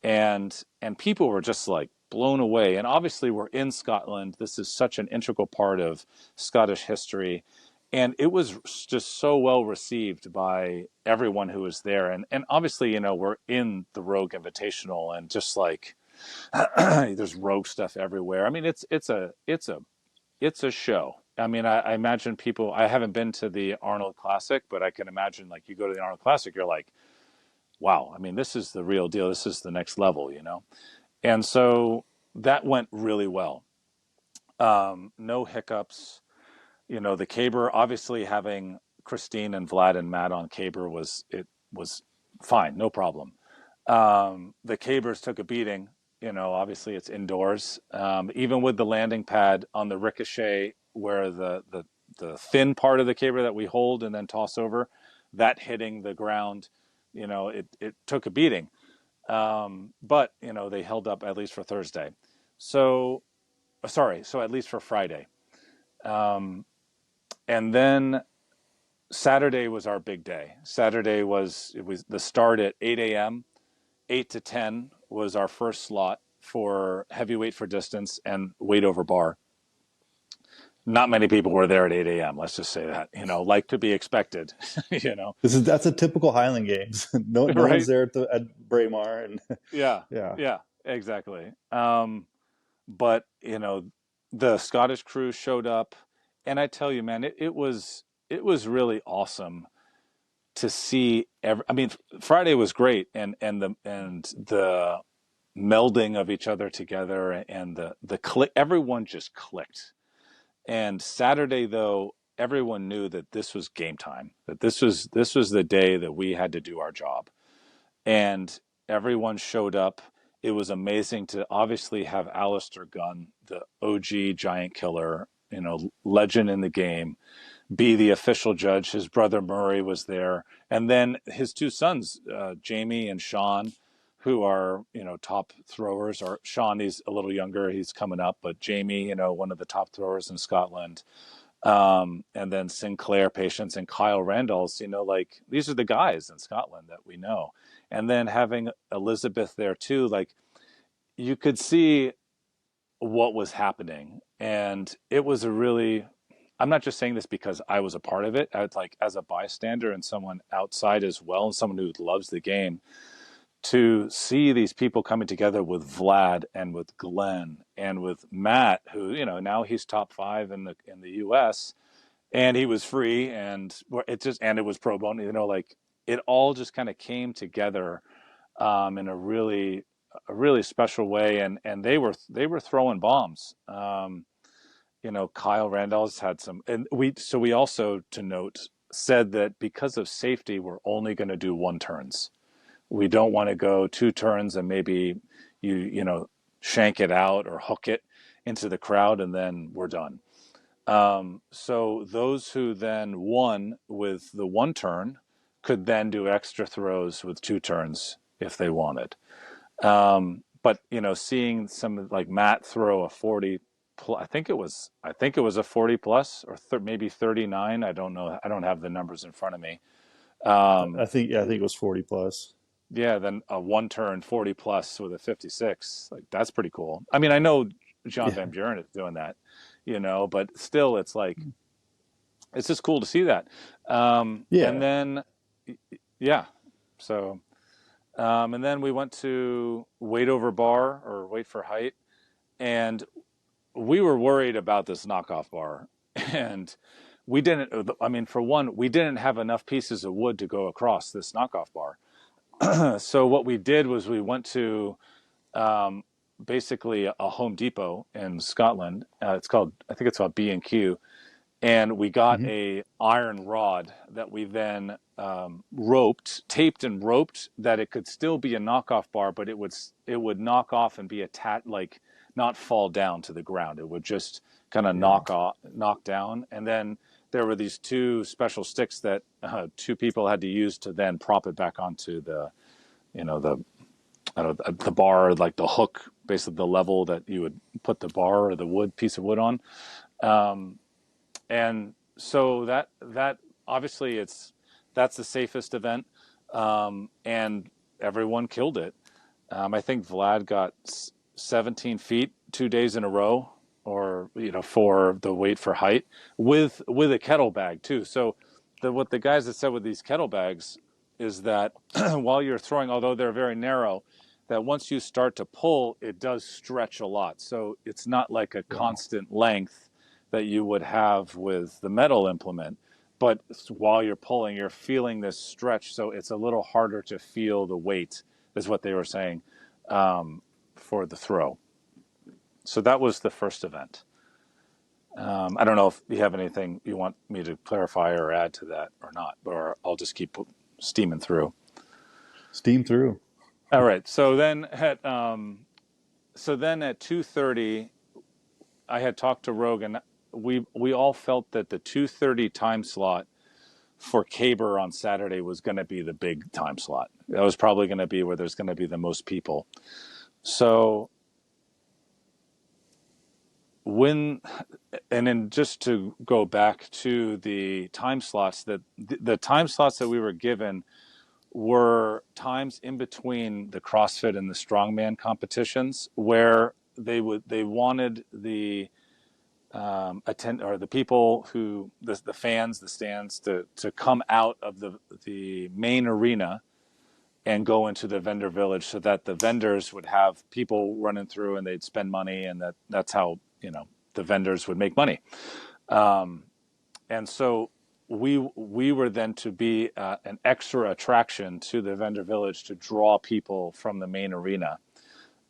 [SPEAKER 2] And people were just like blown away. And obviously we're in Scotland. This is such an integral part of Scottish history. And it was just so well received by everyone who was there. And obviously, we're in the Rogue Invitational, and just like there's rogue stuff everywhere. I mean, it's a show. I mean, I imagine people. I haven't been to the Arnold Classic, but I can imagine, like, you go to the Arnold Classic, you're like, wow. I mean, this is the real deal. This is the next level. And so that went really well. No hiccups. The caber, obviously having Christine and Vlad and Matt on caber was fine, no problem. The cabers took a beating. Obviously it's indoors. Even with the landing pad on the ricochet, where the thin part of the caber that we hold and then toss over, that hitting the ground, it took a beating. But they held up at least for Thursday. So sorry, so at least for Friday. Um, and then Saturday was our big day. It was the start at 8 a.m. 8 to 10 was our first slot for heavyweight for distance and weight over bar. not many people were there at 8 a.m. Let's just say that, like to be expected,
[SPEAKER 1] That's a typical Highland Games. No one's
[SPEAKER 2] right?
[SPEAKER 1] there at Braemar, and
[SPEAKER 2] Yeah,
[SPEAKER 1] yeah,
[SPEAKER 2] yeah, exactly. But the Scottish crew showed up, and I tell you, man, it was really awesome to see. I mean, Friday was great, and the melding of each other together, and the click. Everyone just clicked. And Saturday, though, everyone knew that this was game time. That this was the day that we had to do our job, and everyone showed up. It was amazing to obviously have Alistair Gunn, the OG giant killer, legend in the game, be the official judge. His brother Murray was there, and then his two sons, Jamie and Sean, who are top throwers. Or Sean, he's a little younger, he's coming up, but Jamie, one of the top throwers in Scotland. And then Sinclair Patience and Kyle Randalls, like these are the guys in Scotland that we know. And then having Elizabeth there too, like you could see what was happening. And it was a really, I'm not just saying this because I was a part of it. I was like, as a bystander and someone outside as well, and someone who loves the game, to see these people coming together with Vlad and with Glenn and with Matt, who, now he's top 5 in the US, and he was free, and it was pro bono, like it all just kind of came together in a really special way, and they were throwing bombs. Kyle Randall's had some, and we also, to note, said that because of safety, we're only going to do one turns. We don't want to go two turns and maybe shank it out or hook it into the crowd and then we're done. So those who then won with the one turn could then do extra throws with two turns if they wanted. But seeing some like Matt throw a 40, I think it was a 40 plus or maybe 39. I don't know. I don't have the numbers in front of me.
[SPEAKER 1] I
[SPEAKER 2] Um,
[SPEAKER 1] think it was 40 plus.
[SPEAKER 2] yeah, then a one turn 40 plus with a 56, like that's pretty cool. I mean, I know John
[SPEAKER 1] Yeah,
[SPEAKER 2] Van Buren is doing that, but still, it's like it's just cool to see that. And
[SPEAKER 1] yeah.
[SPEAKER 2] then, yeah, so and then we went to weight over bar or weight for height, and we were worried about this knockoff bar, and we didn't. I mean, for one, we didn't have enough pieces of wood to go across this knockoff bar. So what we did was we went to um, basically a Home Depot in Scotland. I think it's called B&Q, and we got
[SPEAKER 1] Hmm.
[SPEAKER 2] a iron rod that we then taped and roped, that it could still be a knockoff bar, but it would knock off and be attached, like not fall down to the ground. It would just kind of
[SPEAKER 1] Yeah,
[SPEAKER 2] knock down, and then there were these two special sticks that two people had to use to then prop it back onto the I don't know, the bar, like the hook, basically the level that you would put the bar or the piece of wood on. Um, and so that obviously that's the safest event, and everyone killed it. I think Vlad got 17 feet 2 days in a row, or for the weight for height, with a kettle bag too. So what the guys have said with these kettle bags is that while you're throwing, although they're very narrow, that once you start to pull, it does stretch a lot. So it's not like a
[SPEAKER 1] yeah,
[SPEAKER 2] constant length that you would have with the metal implement. But while you're pulling, you're feeling this stretch. So it's a little harder to feel the weight, is what they were saying, for the throw. So that was the first event. I don't know if you have anything you want me to clarify or add to that or not, or I'll just keep steaming through.
[SPEAKER 1] steam through.
[SPEAKER 2] All right. So then at 2:30, I had talked to Rogue, and we all felt that the 2:30 time slot for Caber on Saturday was going to be the big time slot. That was probably going to be where there's going to be the most people. So when and then just to go back to the time slots, that the time slots that we were given were times in between the CrossFit and the strongman competitions, where they wanted the attend, or the people who the fans, the stands, to come out of the main arena and go into the vendor village, so that the vendors would have people running through and they'd spend money, and that's how the vendors would make money. And so we were then to be an extra attraction to the vendor village to draw people from the main arena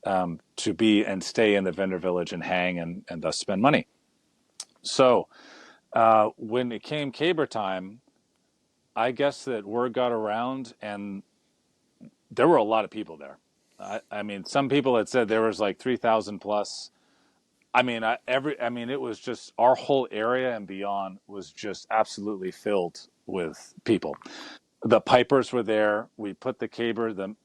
[SPEAKER 2] to be and stay in the vendor village and hang and thus spend money. So when it came caber time, I guess that word got around, and there were a lot of people there. I mean, some people had said there was like 3,000 plus. I mean, it was just our whole area and beyond was just absolutely filled with people. The pipers were there. We put the caber, the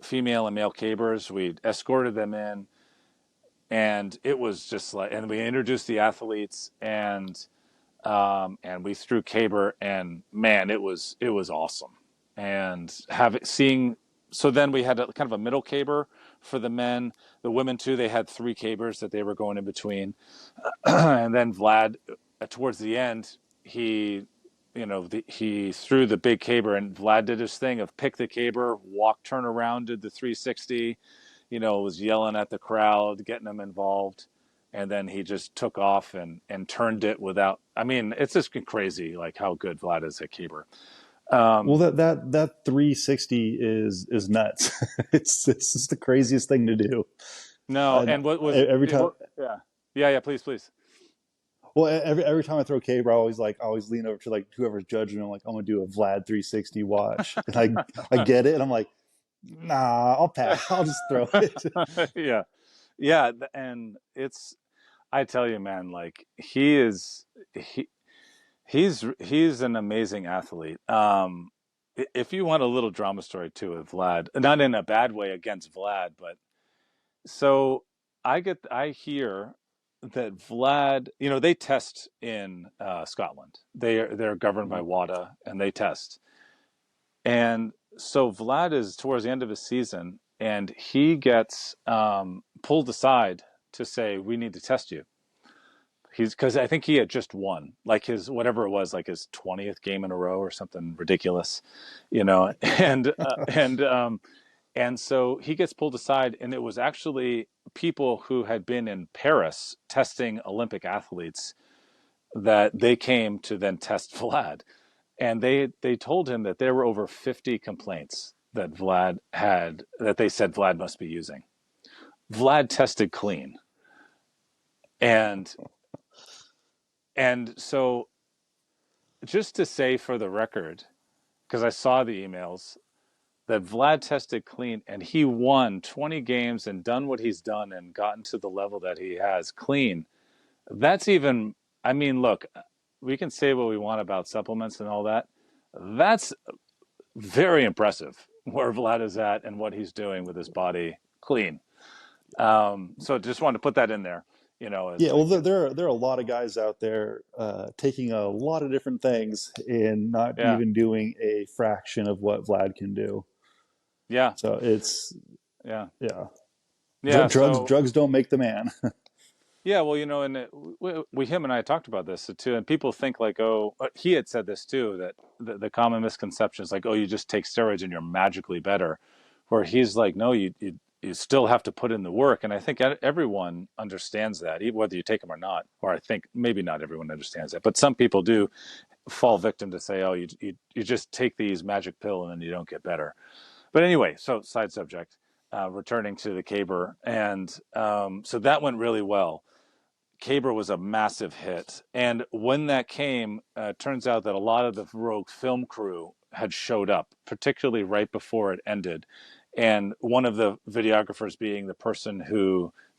[SPEAKER 2] female and male cabers. We escorted them in, and it was just like, and we introduced the athletes, and we threw caber, and man, it was awesome. And seeing, so then we had kind of a middle caber for the men. The women too, they had three cabers that they were going in between. And then Vlad, towards the end, he threw the big caber, and Vlad did his thing of pick the caber, walk, turn around, did the 360. Was yelling at the crowd, getting them involved, and then he just took off and turned it without. I mean, it's just crazy, like how good Vlad is at caber.
[SPEAKER 1] Well,
[SPEAKER 2] Um,
[SPEAKER 1] that 360 is nuts. It's just the craziest thing to do.
[SPEAKER 2] no,
[SPEAKER 1] And
[SPEAKER 2] and what was
[SPEAKER 1] every
[SPEAKER 2] it?
[SPEAKER 1] time,
[SPEAKER 2] Yeah, yeah, yeah. Please, please.
[SPEAKER 1] well, every time I throw caber, I always lean over to like whoever's judging. I'm like, I'm gonna do a Vlad 360 watch, and I get it, and I'm like, nah, I'll pass. I'll just throw it.
[SPEAKER 2] Yeah, yeah, and it's. I tell you, man, like he he's an amazing athlete. If you want a little drama story too with Vlad, not in a bad way against Vlad, but so I hear that Vlad, they test in Scotland. They're governed by WADA, and they test. And so Vlad is towards the end of his season, and he gets pulled aside to say, "We need to test you." He's because I think he had just won, like his whatever it was, like his 20th game in a row or something ridiculous, and so he gets pulled aside, and it was actually people who had been in Paris testing Olympic athletes that they came to then test Vlad, and they told him that there were over 50 complaints that Vlad had, that they said Vlad must be using. Vlad tested clean, and so just to say for the record, because I saw the emails, that Vlad tested clean and he won 20 games and done what he's done and gotten to the level that he has clean. That's even, I mean, look, we can say what we want about supplements and all that. That's very impressive where Vlad is at and what he's doing with his body clean. So just wanted to put that in there, as
[SPEAKER 1] Yeah, well,
[SPEAKER 2] like,
[SPEAKER 1] there are a lot of guys out there taking a lot of different things and not
[SPEAKER 2] yeah,
[SPEAKER 1] even doing a fraction of what Vlad can do.
[SPEAKER 2] yeah,
[SPEAKER 1] So it's
[SPEAKER 2] yeah,
[SPEAKER 1] yeah,
[SPEAKER 2] yeah. So
[SPEAKER 1] drugs don't make the man.
[SPEAKER 2] yeah, well, and him and I talked about this too, and people think like, oh, he had said this too, that the common misconception is like, oh, you just take steroids and you're magically better, where he's like, no, you still have to put in the work, and I think everyone understands that, whether you take them or not, or I think maybe not everyone understands that, but some people do fall victim to say, oh, you just take these magic pill and then you don't get better. But anyway, so side subject, returning to the caber, and so that went really well. Caber was a massive hit. And when that came, turns out that a lot of the Rogue film crew had showed up, particularly right before it ended. And one of the videographers being the person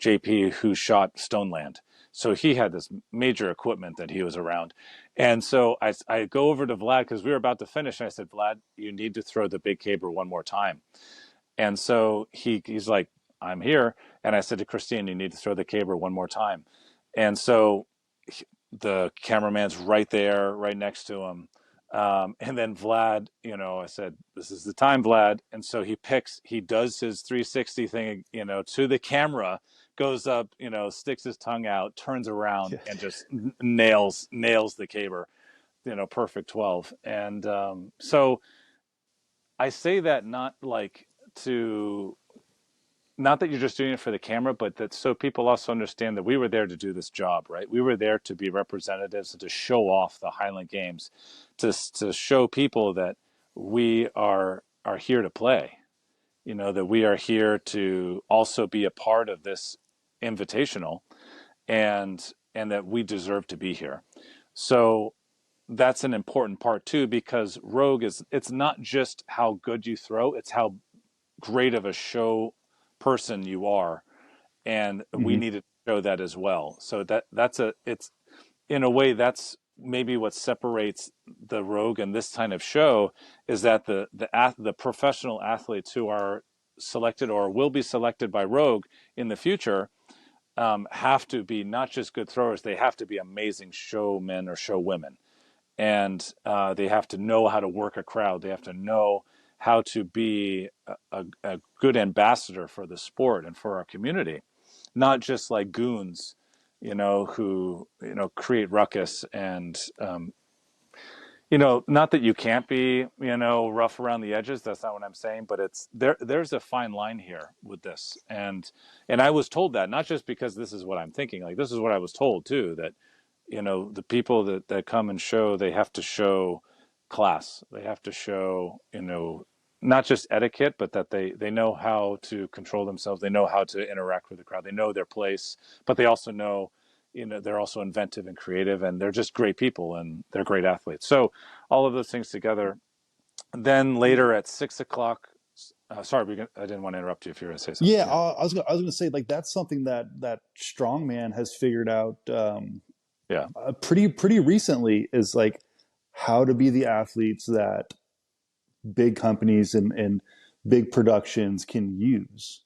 [SPEAKER 2] JP, who shot Stoneland. So he had this major equipment that he was around. And so I go over to Vlad because we were about to finish. And I said, Vlad, you need to throw the big caber one more time. And so he's like, I'm here. And I said to Christine, you need to throw the caber one more time. And so the cameraman's right there, right next to him. And then Vlad, I said, this is the time, Vlad. And so he does his 360 thing, to the camera goes up, sticks his tongue out, turns around,
[SPEAKER 1] Yeah.
[SPEAKER 2] and just nails the caber, perfect 12. And so I say that not like to not that you're just doing it for the camera, but that so people also understand that we were there to do this job, right? We were there to be representatives and to show off the Highland Games, to show people that we are here to play. That we are here to also be a part of this invitational, and that we deserve to be here. So that's an important part too, because Rogue it's not just how good you throw, it's how great of a show person you are, and we
[SPEAKER 1] Hmm.
[SPEAKER 2] needed to show that as well. So it's in a way that's maybe what separates the Rogue and this kind of show, is that the professional athletes who are selected or will be selected by Rogue in the future, have to be not just good throwers, they have to be amazing showmen or showwomen, and they have to know how to work a crowd. They have to know how to be a good ambassador for the sport and for our community, not just like goons, who create ruckus and not that you can't be rough around the edges. That's not what I'm saying, but it's there's a fine line here with this, and I was told that, not just because this is what I'm thinking, like this is what I was told too, that the people that come and show, they have to show class. They have to show, not just etiquette, but that they know how to control themselves. They know how to interact with the crowd. They know their place, but they also know, they're also inventive and creative, and they're just great people, and they're great athletes. So all of those things together. Then later at 6 o'clock, sorry, I didn't want to interrupt you if you were going to say something.
[SPEAKER 1] Yeah,
[SPEAKER 2] Yeah.
[SPEAKER 1] I was gonna say like that's something that strongman has figured out
[SPEAKER 2] Yeah.
[SPEAKER 1] pretty recently, is like how to be the athletes that big companies and big productions can use.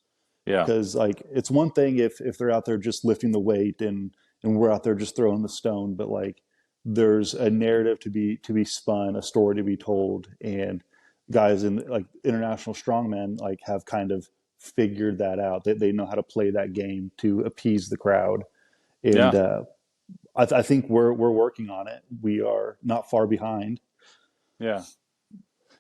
[SPEAKER 2] Yeah.
[SPEAKER 1] Because like it's one thing if they're out there just lifting the weight and we're out there just throwing the stone, but like there's a narrative to be spun, a story to be told, and guys in like international strongmen like have kind of figured that out. They know how to play that game to appease the crowd, and
[SPEAKER 2] Yeah.
[SPEAKER 1] I think we're working on it. We are not far behind.
[SPEAKER 2] Yeah.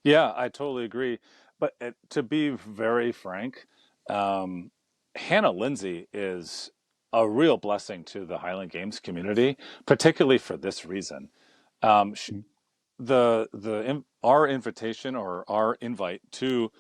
[SPEAKER 2] Yeah, I totally agree. But to be very frank, um, Hannah Lindsay is a real blessing to the Highland Games community, particularly for this reason. She, our invitation or our invite to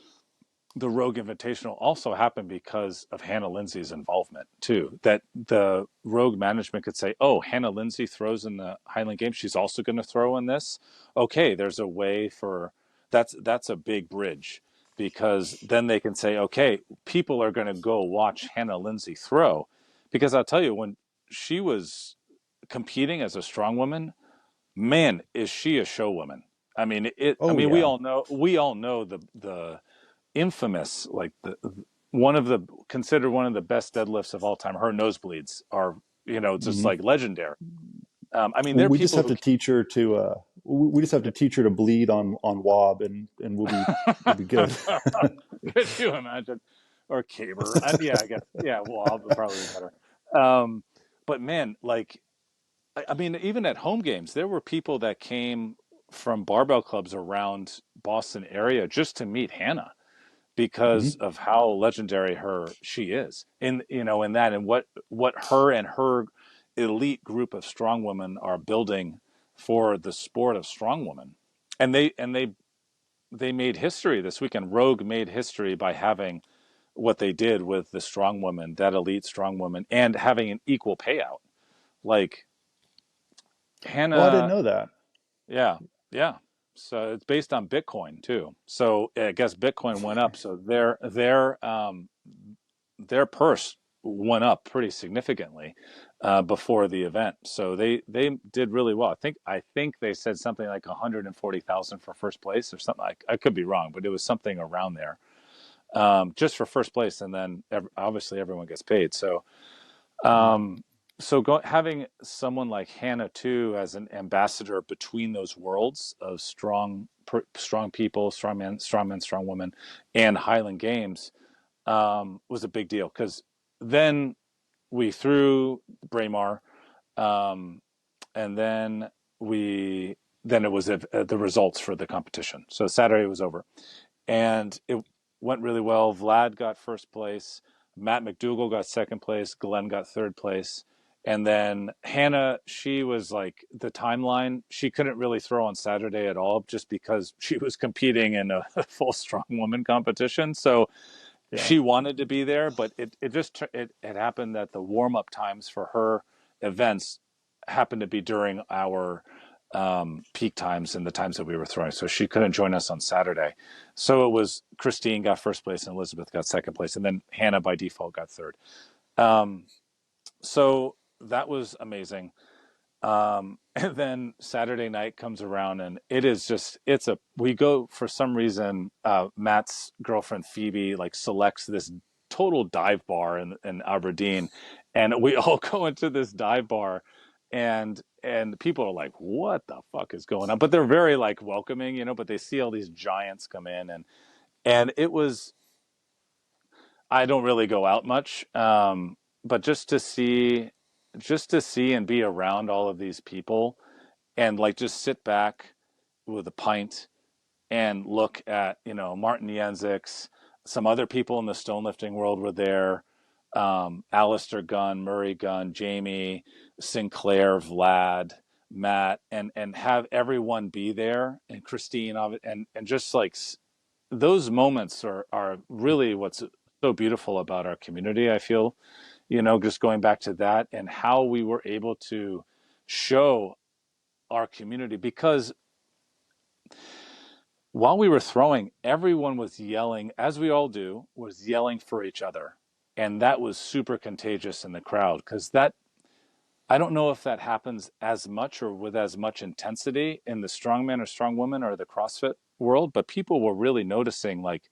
[SPEAKER 2] the Rogue Invitational also happened because of Hannah Lindsay's involvement too. That the Rogue management could say, "Oh, Hannah Lindsay throws in the Highland Games. She's also going to throw in this. Okay, there's a way for that's a big bridge, because then they can say, okay, people are going to go watch Hannah Lindsay throw, because I'll tell you, when she was competing as a strong woman, man, is she a show woman. I mean, I
[SPEAKER 1] Oh
[SPEAKER 2] mean,
[SPEAKER 1] yeah.
[SPEAKER 2] we all know the infamous, like the one of the considered one of the best deadlifts of all time. Her nosebleeds are, just
[SPEAKER 1] Hmm.
[SPEAKER 2] like legendary. I mean, there are
[SPEAKER 1] We just
[SPEAKER 2] people
[SPEAKER 1] have
[SPEAKER 2] who
[SPEAKER 1] to teach her to we just have to teach her to bleed on wob, and we'll be good.
[SPEAKER 2] could you imagine, or caber? Yeah, I guess. Yeah, well, I'll probably be better. Um, but man, like, I mean, even at home games, there were people that came from barbell clubs around Boston area just to meet Hannah, because
[SPEAKER 1] Hmm.
[SPEAKER 2] of how legendary she is in that, and what her and her elite group of strong women are building for the sport of strong women. And they made history this weekend. Rogue made history by having what they did with the strong woman, that elite strong woman, and having an equal payout. Like
[SPEAKER 1] Oh, I didn't
[SPEAKER 2] Hannah,
[SPEAKER 1] know that.
[SPEAKER 2] yeah, yeah. So it's based on Bitcoin too. So I guess Bitcoin went up. So their purse went up pretty significantly before the event. So they did really well. I think they said something like 140,000 for first place or something. I could be wrong, but it was something around there, just for first place, and then obviously everyone gets paid. So having someone like Hannah too as an ambassador between those worlds of strong people, strong men, strong women, and Highland Games, was a big deal, because then we threw Braemar, um, and then it was the results for the competition. So Saturday was over, and it went really well. Vlad got first place, Matt McDougall got second place, Glenn got third place, and then Hannah, she was like the timeline. She couldn't really throw on Saturday at all, just because she was competing in a full strong woman competition. So
[SPEAKER 1] Yeah.
[SPEAKER 2] she wanted to be there, but it happened that the warm up times for her events happened to be during our peak times and the times that we were throwing. So she couldn't join us on Saturday. So it was Christine got first place and Elizabeth got second place, and then Hannah by default got third. Um, so that was amazing. And then Saturday night comes around, and we go, for some reason, Matt's girlfriend Phoebe like selects this total dive bar in Aberdeen, and we all go into this dive bar, and people are like, what the fuck is going on? But they're very like welcoming, but they see all these giants come in, and it was, I don't really go out much, but just to see and be around all of these people, and like just sit back with a pint and look at Martin Yenzix, some other people in the stone lifting world were there, Alistair Gunn, Murray Gunn, Jamie Sinclair, Vlad, Matt, and have everyone be there, and Christine of it, and just like those moments are really what's so beautiful about our community. I feel, just going back to that and how we were able to show our community, because while we were throwing, everyone was yelling, as we all do, was yelling for each other. And that was super contagious in the crowd, because I don't know if that happens as much or with as much intensity in the strongman or strongwoman or the CrossFit world, but people were really noticing, like,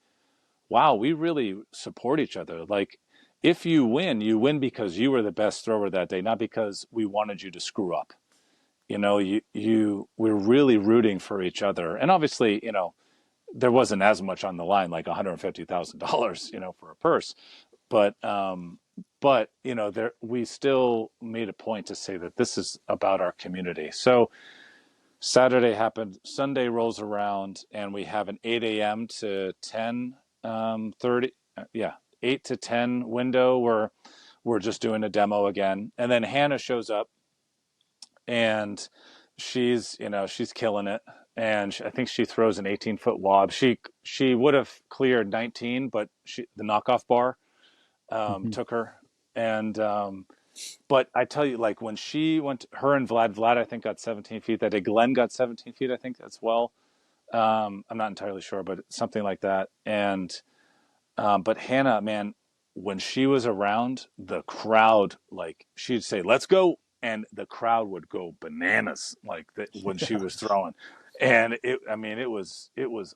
[SPEAKER 2] wow, we really support each other. Like, if you win because you were the best thrower that day, not because we wanted you to screw up. We're really rooting for each other. And obviously, there wasn't as much on the line, like $150,000, for a purse. But there, we still made a point to say that this is about our community. So Saturday happened, Sunday rolls around, and we have an 8 a.m. to 10:30, yeah, 8 to 10 window where we're just doing a demo again. And then Hannah shows up, and she's killing it, and I think she throws an 18-foot lob. She would have cleared 19, but the knockoff bar
[SPEAKER 1] Mhm.
[SPEAKER 2] took her. And but I tell you, like, when she went, her and Vlad I think got 17 feet that day. Glenn got 17 feet, I think, as well. I'm not entirely sure, but something like that. And but Hannah, man, when she was around, the crowd, like, she'd say, "Let's go," and the crowd would go bananas, like when she
[SPEAKER 1] Yeah.
[SPEAKER 2] was throwing. And I mean, it was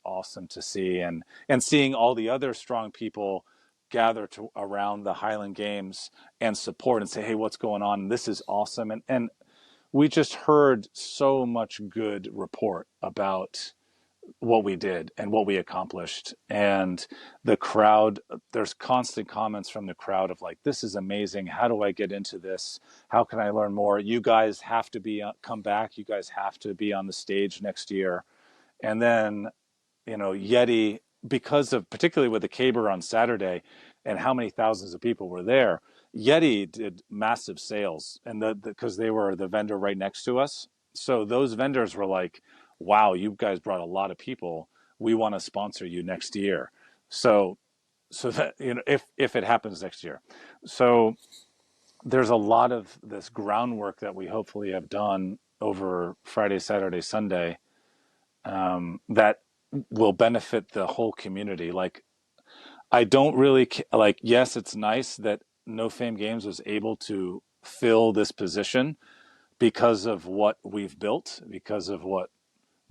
[SPEAKER 2] awesome to see, and seeing all the other strong people gather to around the Highland Games and support and say, "Hey, what's going on? This is awesome." And we just heard so much good report about what we did and what we accomplished, and the crowd, there's constant comments from the crowd of like, this is amazing, how do I get into this, how can I learn more, you guys have to come back, you guys have to be on the stage next year. And then Yeti, because of, particularly with the caber on Saturday and how many thousands of people were there, Yeti did massive sales, and because they were the vendor right next to us. So those vendors were like, wow, you guys brought a lot of people, we want to sponsor you next year. So that, if it happens next year. So there's a lot of this groundwork that we hopefully have done over Friday, Saturday, Sunday, that will benefit the whole community. Like, I don't really like. Yes, it's nice that No Fame Games was able to fill this position because of what we've built, because of what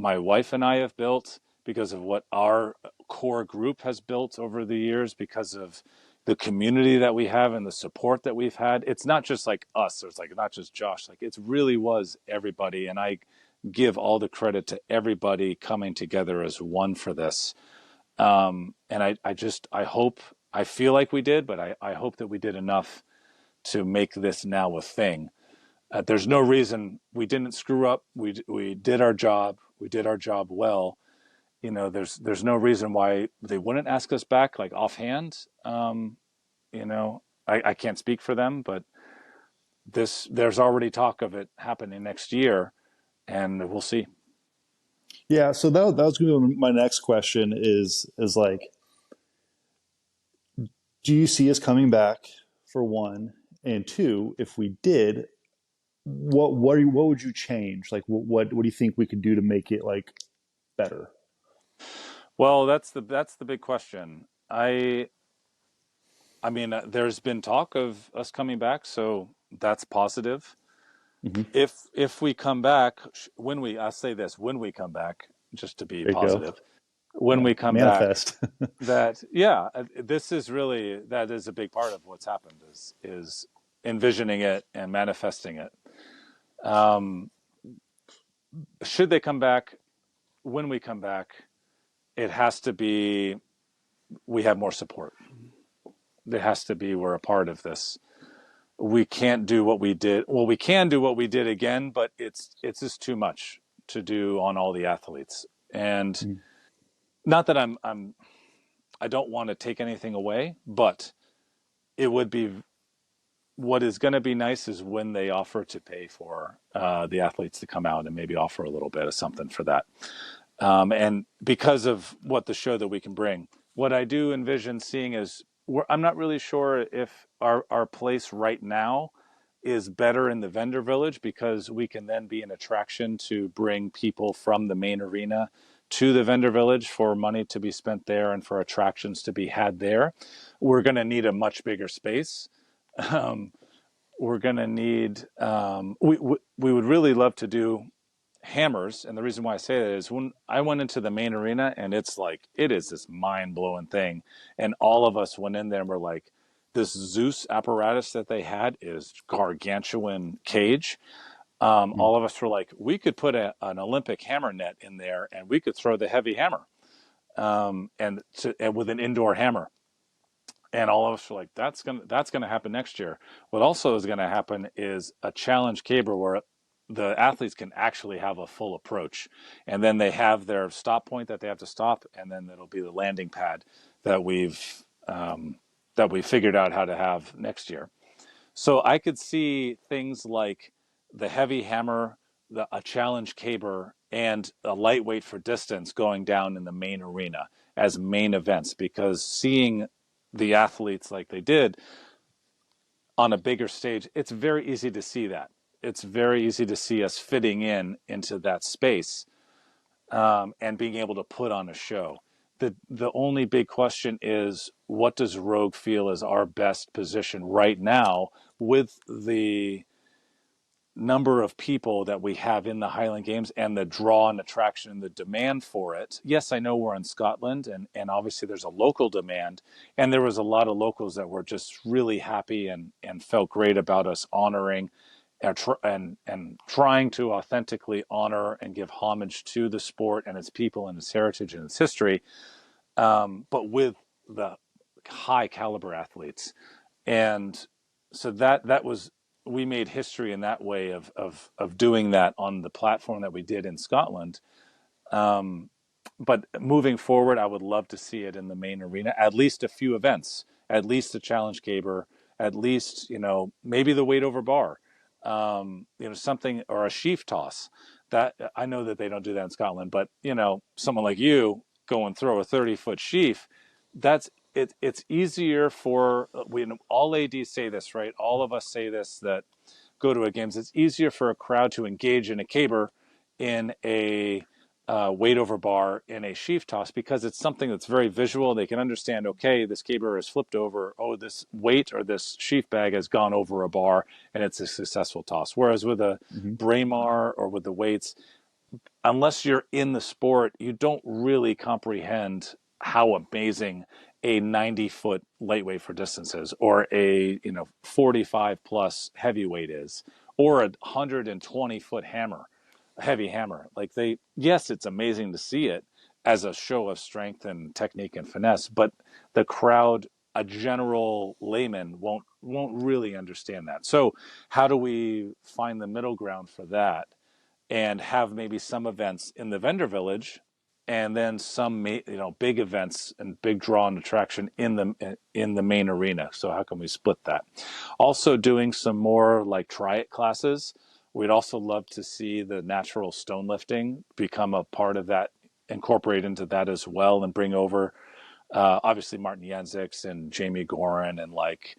[SPEAKER 2] my wife and I have built, because of what our core group has built over the years, because of the community that we have and the support that we've had. It's not just like us, or it's like not just Josh, like it really was everybody. And I give all the credit to everybody coming together as one for this. And I hope, I feel like we did, but I hope that we did enough to make this now a thing. There's no reason we didn't screw up. We did our job. We did our job well. There's no reason why they wouldn't ask us back, like offhand. I can't speak for them, but there's already talk of it happening next year, and we'll see.
[SPEAKER 1] Yeah, so that was going to be my next question is like, do you see us coming back for one, and two, if we did, what would you change? Like, what do you think we could do to make it like better?
[SPEAKER 2] Well, that's the big question. I mean, there's been talk of us coming back, so that's positive.
[SPEAKER 1] Mm-hmm.
[SPEAKER 2] If we come back, I'll say this, when we come back, just to be
[SPEAKER 1] There you go.
[SPEAKER 2] positive, when
[SPEAKER 1] Yeah,
[SPEAKER 2] we come back,
[SPEAKER 1] manifest.
[SPEAKER 2] that yeah, this is really that is a big part of what's happened is envisioning it and manifesting it. Um, should they come back? When we come back, it has to be we have more support. It has to be we're a part of this. We can't do what we did. Well, we can do what we did again, but it's just too much to do on all the athletes. And
[SPEAKER 1] Mm-hmm.
[SPEAKER 2] not that I don't want to take anything away, but it would be what is going to be nice is when they offer to pay for the athletes to come out and maybe offer a little bit of something for that. And because of what the show that we can bring, what I do envision seeing is I'm not really sure if our place right now is better in the vendor village because we can then be an attraction to bring people from the main arena to the vendor village for money to be spent there and for attractions to be had there. We're going to need a much bigger space. Um, we're going to need, we would really love to do hammers, and the reason why I say that is when I went into the main arena and it is this mind-blowing thing, and all of us went in there and were like, this Zeus apparatus that they had is gargantuan cage. All of us were like, we could put an Olympic hammer net in there and we could throw the heavy hammer, and with an indoor hammer, and all of us were like, that's gonna happen next year. What also is gonna happen is a challenge caber where the athletes can actually have a full approach, and then they have their stop point that they have to stop, and then it'll be the landing pad that we figured out how to have next year. So I could see things like the heavy hammer, a challenge caber, and a lightweight for distance going down in the main arena as main events, because seeing the athletes like they did on a bigger stage, it's very easy to see that. It's very easy to see us fitting into that space, and being able to put on a show. The only big question is, what does Rogue feel is our best position right now with the number of people that we have in the Highland Games and the draw and attraction and the demand for it. Yes, I know we're in Scotland, and obviously there's a local demand, and there was a lot of locals that were just really happy and felt great about us honoring and trying to authentically honor and give homage to the sport and its people and its heritage and its history, but with the high caliber athletes. And so that was, we made history in that way of doing that on the platform that we did in Scotland. um, but moving forward, I would love to see it in the main arena, at least a few events, at least the challenge caber, at least, maybe the weight over bar, something, or a sheaf toss. That I know that they don't do that in Scotland, but someone like you go and throw a 30-foot sheaf. That's it. It's easier for, when all ADs say this, right? All of us say this, that go to a games. It's easier for a crowd to engage in a caber, in a weight over bar, in a sheaf toss, because it's something that's very visual. They can understand, okay, this caber is flipped over. Oh, this weight or this sheaf bag has gone over a bar, and it's a successful toss. Whereas with a
[SPEAKER 1] Mm-hmm.
[SPEAKER 2] Braemar or with the weights, unless you're in the sport, you don't really comprehend how amazing a 90-foot lightweight for distances, or a 45 plus heavyweight is, or a 120-foot hammer, heavy hammer. Like, yes, it's amazing to see it as a show of strength and technique and finesse, but the crowd, a general layman, won't won't really understand that. So how do we find the middle ground for that and have maybe some events in the vendor village and then some big events and big draw and attraction in the main arena? So how can we split that? Also doing some more like try it classes. We'd also love to see the natural stone lifting become a part of that, incorporate into that as well, and bring over obviously Martin Yanzix and Jamie Gorin and like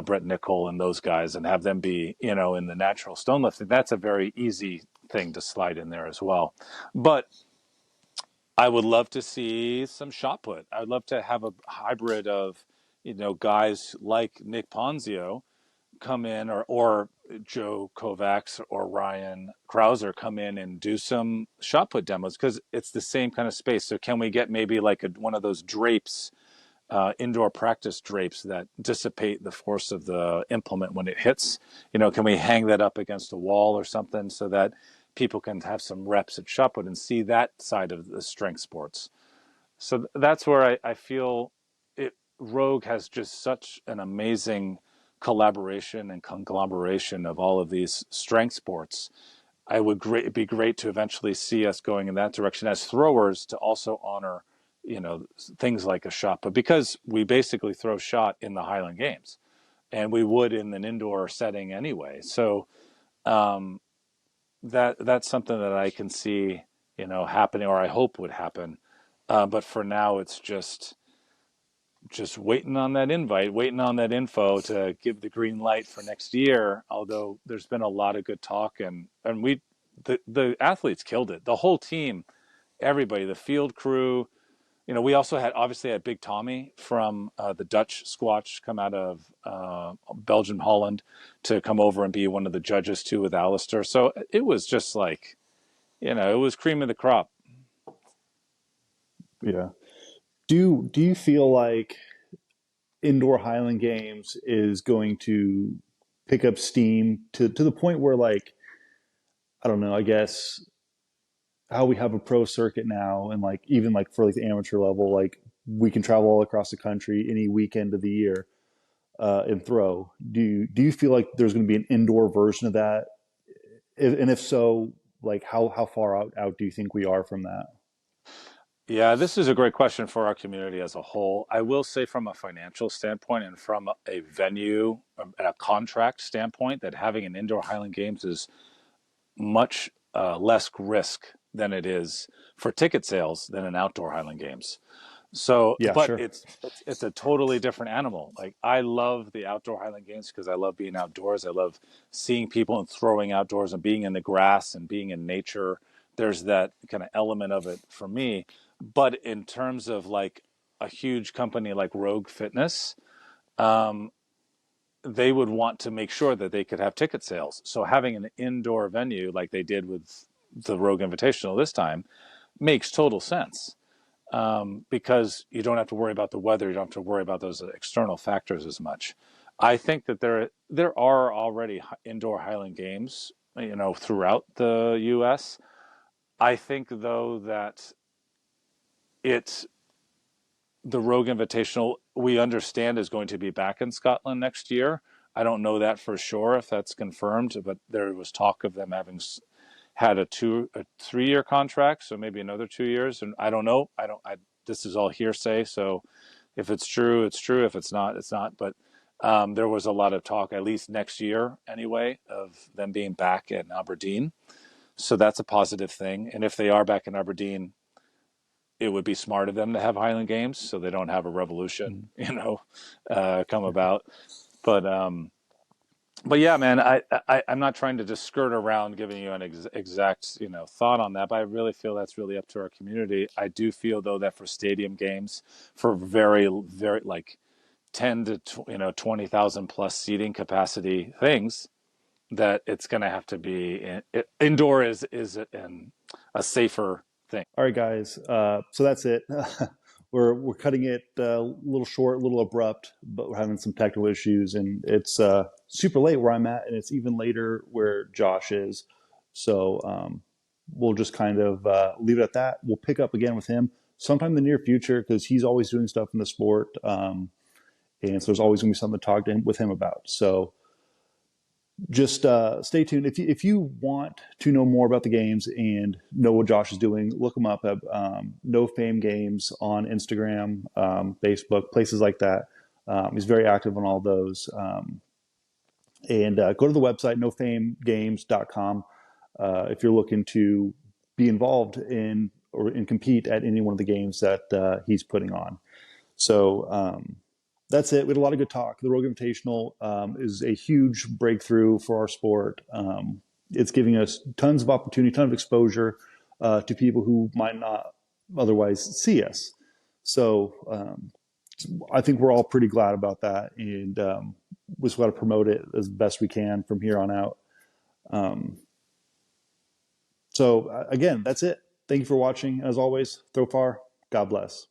[SPEAKER 2] Brett Nickel and those guys, and have them be, in the natural stone lifting. That's a very easy thing to slide in there as well. But I would love to see some shot put. I would love to have a hybrid of, guys like Nick Ponzio come in, or Joe Kovacs or Ryan Krauser come in and do some shot put demos, because it's the same kind of space. So can we get maybe like one of those drapes, indoor practice drapes that dissipate the force of the implement when it hits? Can we hang that up against a wall or something so that people can have some reps at shot put and see that side of the strength sports? So that's where I feel Rogue has just such an amazing collaboration and conglomeration of all of these strength sports. It'd be great to eventually see us going in that direction as throwers, to also honor, things like a shot. But because we basically throw shot in the Highland Games, and we would in an indoor setting anyway. So um, that's something that I can see, happening, or I hope would happen. But for now, it's just waiting on that invite, waiting on that info to give the green light for next year. Although there's been a lot of good talk, and the athletes killed it. The whole team, everybody, the field crew. We also obviously had Big Tommy from the Dutch Squatch come out of Belgium, Holland, to come over and be one of the judges too with Alistair. So it was just like, it was cream of the crop.
[SPEAKER 1] Yeah. Do you feel like indoor Highland Games is going to pick up steam to the point where, like, I don't know, I guess how we have a pro circuit now, and like even like for like the amateur level, like we can travel all across the country any weekend of the year and throw. Do you feel like there's going to be an indoor version of that? And if so, like how far out do you think we are from that?
[SPEAKER 2] Yeah, this is a great question for our community as a whole. I will say, from a financial standpoint and from a venue and a contract standpoint, that having an indoor Highland Games is much less risk than it is for ticket sales than an outdoor Highland Games. So,
[SPEAKER 1] Yeah,
[SPEAKER 2] but
[SPEAKER 1] sure.
[SPEAKER 2] it's a totally different animal. Like, I love the outdoor Highland Games because I love being outdoors. I love seeing people and throwing outdoors and being in the grass and being in nature. There's that kind of element of it for me. But in terms of like a huge company like Rogue Fitness, um, they would want to make sure that they could have ticket sales. So having an indoor venue like they did with the Rogue Invitational this time makes total sense, because you don't have to worry about the weather. You don't have to worry about those external factors as much. I think that there are already indoor Highland Games, throughout the U.S. I think though that it's the Rogue Invitational, we understand, is going to be back in Scotland next year. I don't know that for sure if that's confirmed, but there was talk of them having had a 3-year contract, so maybe another 2 years, and I don't know. This is all hearsay, so if it's true, it's true. If it's not, it's not. But there was a lot of talk, at least next year anyway, of them being back in Aberdeen. So that's a positive thing. And if they are back in Aberdeen, it would be smart of them to have Highland Games so they don't have a revolution,
[SPEAKER 1] Mm.
[SPEAKER 2] come about. But but yeah, man, I'm not trying to just skirt around giving you an exact thought on that, but I really feel that's really up to our community. I do feel though that for stadium games, for very very like 10 to 20,000 plus seating capacity things, that it's going to have to be indoor is a safer thing.
[SPEAKER 1] All right, guys. So that's it. We're cutting it a little short, a little abrupt, but we're having some technical issues, and it's super late where I'm at, and it's even later where Josh is. So we'll just kind of leave it at that. We'll pick up again with him sometime in the near future because he's always doing stuff in the sport. And so there's always going to be something to talk to him, with him about. So just stay tuned. If you want to know more about the games and know what Josh is doing, look him up at No Fame Games on Instagram, Facebook, places like that. He's very active on all those. And go to the website, nofamegames.com, if you're looking to be involved in or and compete at any one of the games that he's putting on. So that's it. We had a lot of good talk. The Rogue Invitational is a huge breakthrough for our sport. It's giving us tons of opportunity, tons of exposure to people who might not otherwise see us. So I think we're all pretty glad about that, and we just got to promote it as best we can from here on out. So again, that's it. Thank you for watching. As always, throw far. God bless.